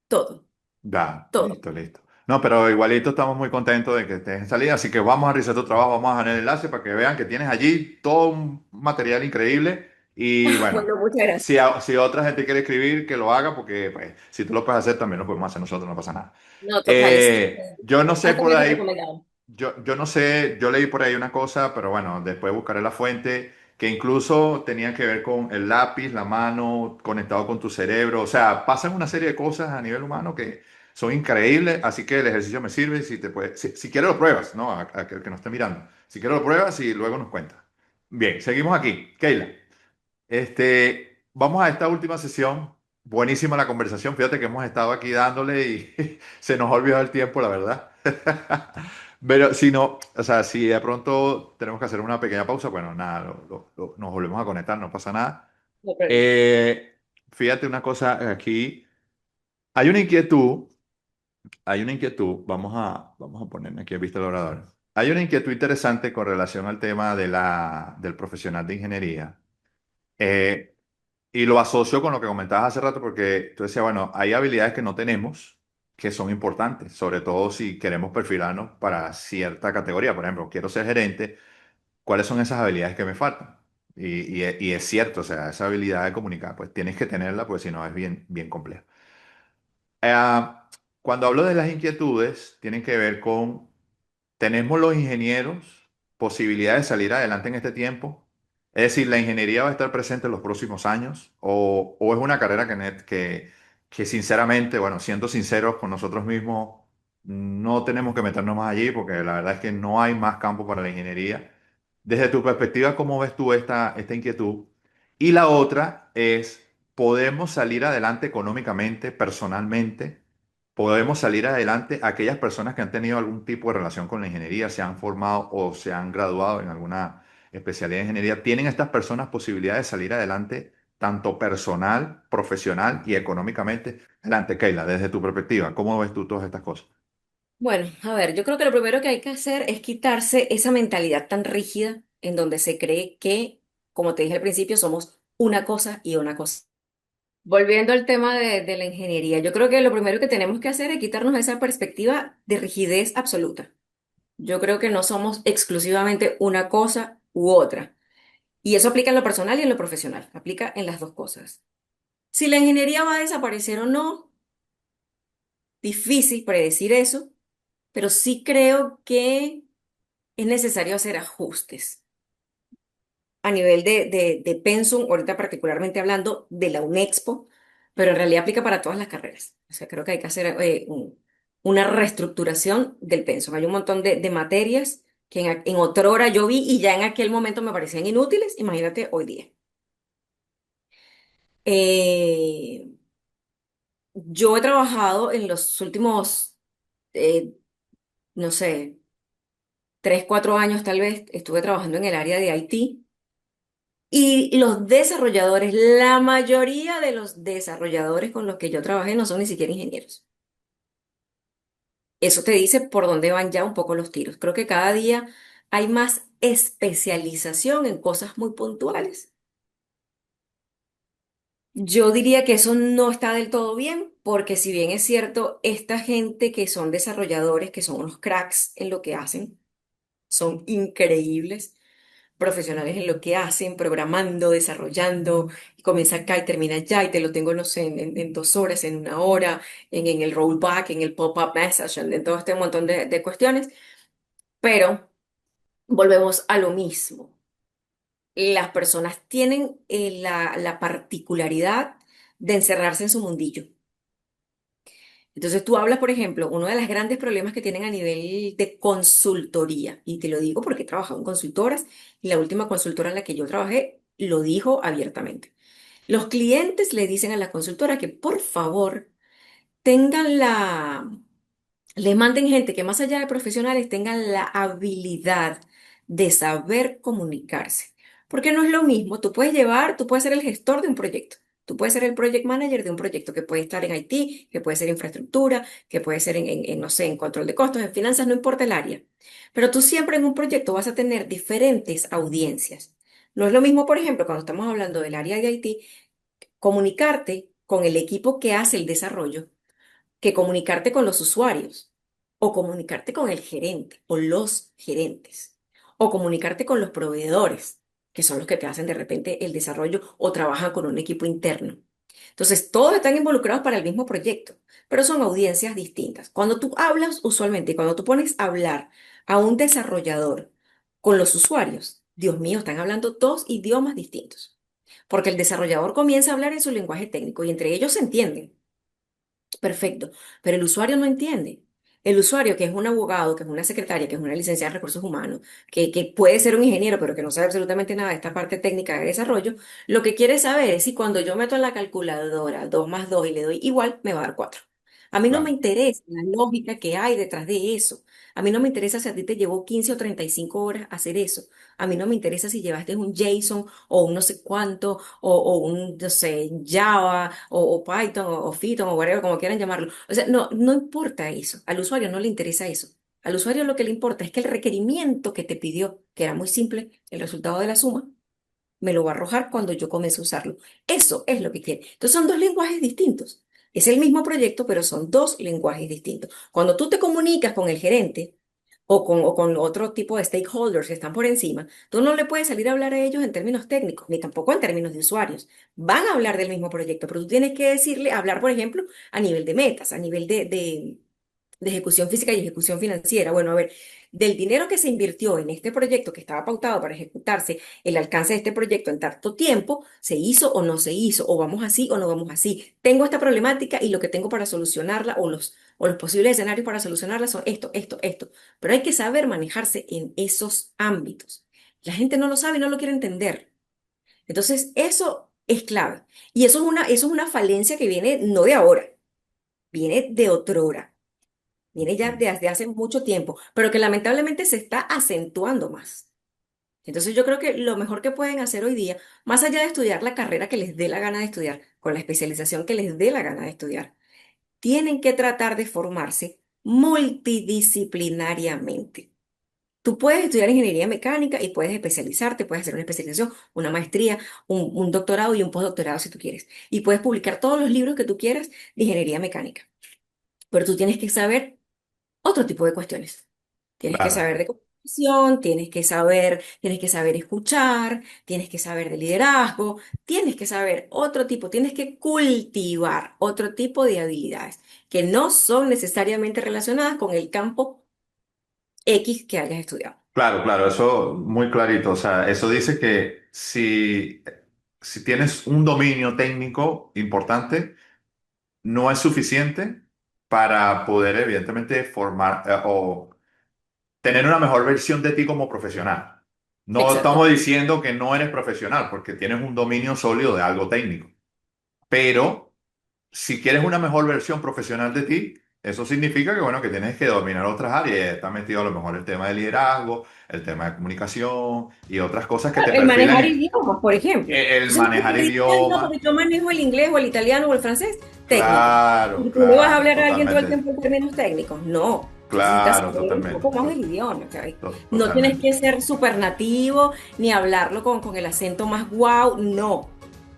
todo, Ya, todo. listo, listo. No, pero igualito estamos muy contentos de que estés en salida, así que vamos a revisar tu trabajo, vamos a dejar el enlace para que vean que tienes allí todo un material increíble y bueno, Bueno, muchas gracias. si otra gente quiere escribir, que lo haga porque pues, si tú lo puedes hacer, también lo podemos hacer nosotros, no pasa nada. No, total, es Yo no sé por altamente ahí, recomendado. yo no sé, yo leí por ahí una cosa, pero bueno, después buscaré la fuente, que incluso tenía que ver con el lápiz, la mano, conectado con tu cerebro. O sea, pasan una serie de cosas a nivel humano que son increíbles, así que el ejercicio me sirve. Si quieres lo pruebas, ¿no? A que no esté mirando. Si quieres lo pruebas y luego nos cuentas. Bien, seguimos aquí. Keila, vamos a esta última sesión. Buenísima la conversación. Fíjate que hemos estado aquí dándole y se nos ha olvidado el tiempo, la verdad. Pero si no, o sea, si de pronto tenemos que hacer una pequeña pausa, bueno, nada, nos volvemos a conectar, no pasa nada. No hay problema. Eh, Fíjate una cosa aquí. Hay una inquietud, hay una inquietud, vamos a ponerme aquí a vista del orador. Hay una inquietud interesante con relación al tema del profesional de ingeniería. Eh, Y lo asocio con lo que comentabas hace rato, porque tú decías, bueno, hay habilidades que no tenemos que son importantes, sobre todo si queremos perfilarnos para cierta categoría. Por ejemplo, quiero ser gerente, ¿cuáles son esas habilidades que me faltan? Y es cierto, o sea, esa habilidad de comunicar, pues tienes que tenerla, pues si no es bien, bien compleja. Eh, cuando hablo de las inquietudes, tienen que ver con, ¿tenemos los ingenieros posibilidad de salir adelante en este tiempo? Es decir, ¿la ingeniería va a estar presente en los próximos años? ¿O es una carrera que sinceramente, bueno, siendo sinceros con nosotros mismos, no tenemos que meternos más allí porque la verdad es que no hay más campo para la ingeniería? Desde tu perspectiva, ¿cómo ves tú esta inquietud? Y la otra es, ¿podemos salir adelante económicamente, personalmente? ¿Podemos salir adelante aquellas personas que han tenido algún tipo de relación con la ingeniería, se han formado o se han graduado en alguna especialidad de ingeniería? ¿Tienen estas personas posibilidad de salir adelante tanto personal, profesional y económicamente? Adelante, Keila, desde tu perspectiva, ¿cómo ves tú todas estas cosas? Bueno, a ver, yo creo que lo primero que hay que hacer es quitarse esa mentalidad tan rígida en donde se cree que, como te dije al principio, somos una cosa y una cosa. Volviendo al tema de la ingeniería, yo creo que lo primero que tenemos que hacer es quitarnos esa perspectiva de rigidez absoluta. Yo creo que no somos exclusivamente una cosa u otra. Y eso aplica en lo personal y en lo profesional. Aplica en las dos cosas. Si la ingeniería va a desaparecer o no, difícil predecir eso, pero sí creo que es necesario hacer ajustes a nivel de pensum, ahorita particularmente hablando de la UNEXPO, pero en realidad aplica para todas las carreras. O sea, creo que hay que hacer una reestructuración del pensum. Hay un montón de materias que en otrora yo vi y ya en aquel momento me parecían inútiles, imagínate hoy día. Eh, yo he trabajado en los últimos, eh, no sé, 3, 4 años tal vez, estuve trabajando en el área de IT. Y los desarrolladores, la mayoría de los desarrolladores con los que yo trabajé no son ni siquiera ingenieros. Eso te dice por dónde van ya un poco los tiros. Creo que cada día hay más especialización en cosas muy puntuales. Yo diría que eso no está del todo bien, porque si bien es cierto, esta gente que son desarrolladores, que son unos cracks en lo que hacen, son increíbles profesionales en lo que hacen, programando, desarrollando, y comienza acá y termina allá, y te lo tengo, no sé, en 2 horas, en 1 hora, en el rollback, en el pop-up message, en todo este montón de cuestiones, pero volvemos a lo mismo. Las personas tienen la particularidad de encerrarse en su mundillo. Entonces tú hablas, por ejemplo, uno de los grandes problemas que tienen a nivel de consultoría, y te lo digo porque he trabajado en consultoras, y la última consultora en la que yo trabajé lo dijo abiertamente. Los clientes le dicen a la consultora que por favor tengan le manden gente que más allá de profesionales tengan la habilidad de saber comunicarse. Porque no es lo mismo, tú puedes ser el gestor de un proyecto, tú puedes ser el project manager de un proyecto que puede estar en IT, que puede ser infraestructura, que puede ser no sé, en control de costos, en finanzas, no importa el área. Pero tú siempre en un proyecto vas a tener diferentes audiencias. No es lo mismo, por ejemplo, cuando estamos hablando del área de IT, comunicarte con el equipo que hace el desarrollo que comunicarte con los usuarios, o comunicarte con el gerente, o los gerentes, o comunicarte con los proveedores, que son los que te hacen de repente el desarrollo o trabajan con un equipo interno. Entonces, todos están involucrados para el mismo proyecto, pero son audiencias distintas. Cuando tú hablas usualmente, cuando tú pones a hablar a un desarrollador con los usuarios, Dios mío, están hablando dos idiomas distintos, porque el desarrollador comienza a hablar en su lenguaje técnico y entre ellos se entienden. Perfecto, pero el usuario no entiende. El usuario, que es un abogado, que es una secretaria, que es una licenciada en recursos humanos, que puede ser un ingeniero, pero que no sabe absolutamente nada de esta parte técnica de desarrollo, lo que quiere saber es si cuando yo meto en la calculadora 2 más 2 y le doy igual, me va a dar 4. A mí no me Claro. interesa la lógica que hay detrás de eso. A mí no me interesa si a ti te llevó 15 o 35 horas hacer eso. A mí no me interesa si llevaste un JSON o un no sé cuánto o un, no sé, Java o Python o Python o whatever, como quieran llamarlo. O sea, no, no importa eso. Al usuario no le interesa eso. Al usuario lo que le importa es que el requerimiento que te pidió, que era muy simple, el resultado de la suma, me lo va a arrojar cuando yo comience a usarlo. Eso es lo que quiere. Entonces son dos lenguajes distintos. Es el mismo proyecto, pero son dos lenguajes distintos. Cuando tú te comunicas con el gerente, o con otro tipo de stakeholders que están por encima, tú no le puedes salir a hablar a ellos en términos técnicos, ni tampoco en términos de usuarios. Van a hablar del mismo proyecto, pero tú tienes que decirle, hablar, por ejemplo, a nivel de metas, a nivel de ejecución física y ejecución financiera. Bueno, a ver, del dinero que se invirtió en este proyecto que estaba pautado para ejecutarse, el alcance de este proyecto en tanto tiempo, ¿se hizo o no se hizo? ¿O vamos así o no vamos así? Tengo esta problemática y lo que tengo para solucionarla o los posibles escenarios para solucionarla son esto, esto, esto. Pero hay que saber manejarse en esos ámbitos. La gente no lo sabe y no lo quiere entender. Entonces, eso es clave. Y eso es una falencia que viene no de ahora, viene de otrora. Viene ya desde hace mucho tiempo, pero que lamentablemente se está acentuando más. Entonces yo creo que lo mejor que pueden hacer hoy día, más allá de estudiar la carrera que les dé la gana de estudiar, con la especialización que les dé la gana de estudiar, tienen que tratar de formarse multidisciplinariamente. Tú puedes estudiar ingeniería mecánica y puedes especializarte, puedes hacer una especialización, una maestría, un doctorado y un postdoctorado si tú quieres. Y puedes publicar todos los libros que tú quieras de ingeniería mecánica. Pero tú tienes que saber otro tipo de cuestiones. Tienes que Claro. saber de comunicación, tienes que saber escuchar, tienes que saber de liderazgo, tienes que saber otro tipo, tienes que cultivar otro tipo de habilidades que no son necesariamente relacionadas con el campo X que hayas estudiado. Claro, claro, eso muy clarito. O sea, eso dice que si tienes un dominio técnico importante, no es suficiente para poder, evidentemente, formar o tener una mejor versión de ti como profesional. No Exacto. estamos diciendo que no eres profesional porque tienes un dominio sólido de algo técnico, pero si quieres una mejor versión profesional de ti, eso significa que, bueno, que tienes que dominar otras áreas. Está metido a lo mejor el tema de liderazgo, el tema de comunicación y otras cosas que te El perfilan manejar en idiomas, por ejemplo. el Entonces, tú manejar me dices, "Ay, no, idiomas. porque yo manejo el inglés o el italiano o el francés, técnico. Claro, ¿Y tú le vas a claro, hablar a alguien todo el totalmente. tiempo en términos técnicos? No. Tú necesitas Claro, saber un totalmente. poco más del idioma, ¿sabes? No tienes Totalmente. que ser súper nativo ni hablarlo con el acento más guau, no.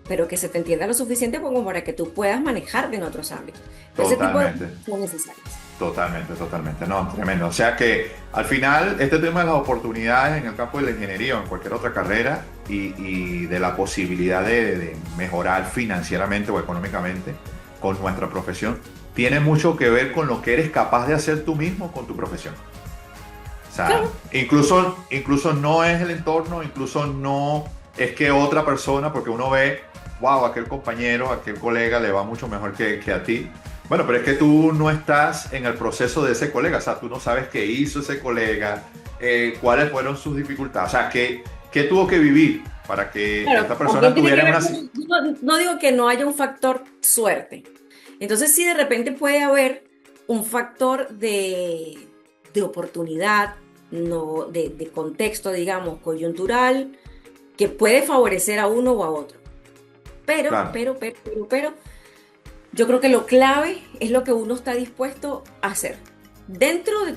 Pero que se te entienda lo suficiente como para que tú puedas manejarte en otros ámbitos. Ese tipo de cosas Totalmente. son necesarias. Totalmente, totalmente. No, tremendo. O sea que al final este tema de las oportunidades en el campo de la ingeniería o en cualquier otra carrera y de la posibilidad de mejorar financieramente o económicamente con nuestra profesión tiene mucho que ver con lo que eres capaz de hacer tú mismo con tu profesión. O sea, Claro. incluso no es el entorno, incluso no es que otra persona, porque uno ve, wow, aquel compañero, aquel colega le va mucho mejor que a ti. Bueno, pero es que tú no estás en el proceso de ese colega, o sea, tú no sabes qué hizo ese colega, cuáles fueron sus dificultades, o sea, qué tuvo que vivir para que Claro, esta persona también tiene tuviera que en una... ver con, no digo que no haya un factor suerte. Entonces, sí, de repente puede haber un factor de oportunidad, no, de contexto, digamos, coyuntural, que puede favorecer a uno o a otro. Claro, Pero, yo creo que lo clave es lo que uno está dispuesto a hacer. Dentro de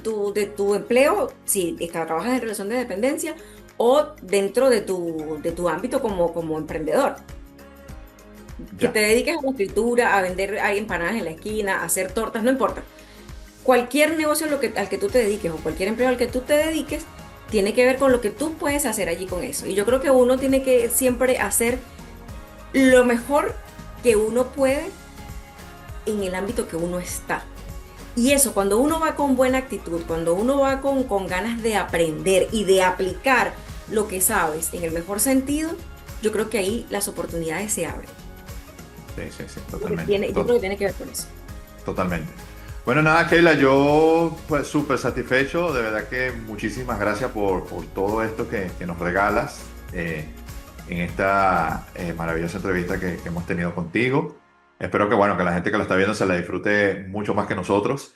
tu empleo, si trabajas en relación de dependencia, o dentro de tu ámbito como emprendedor. Que te ya, dediques a la escritura, a vender ahí empanadas en la esquina, a hacer tortas, no importa. Cualquier negocio al que tú te dediques o cualquier empleo al que tú te dediques, tiene que ver con lo que tú puedes hacer allí con eso. Y yo creo que uno tiene que siempre hacer lo mejor que uno puede en el ámbito que uno está. Y eso, cuando uno va con buena actitud, cuando uno va con ganas de aprender y de aplicar lo que sabes en el mejor sentido, yo creo que ahí las oportunidades se abren. sí, sí, sí, totalmente. Yo creo que tiene que ver con eso. Totalmente. Bueno, nada, Keila, yo pues súper satisfecho, de verdad que muchísimas gracias por todo esto que nos regalas en esta maravillosa entrevista que hemos tenido contigo. Espero que, bueno, que la gente que la está viendo se la disfrute mucho más que nosotros.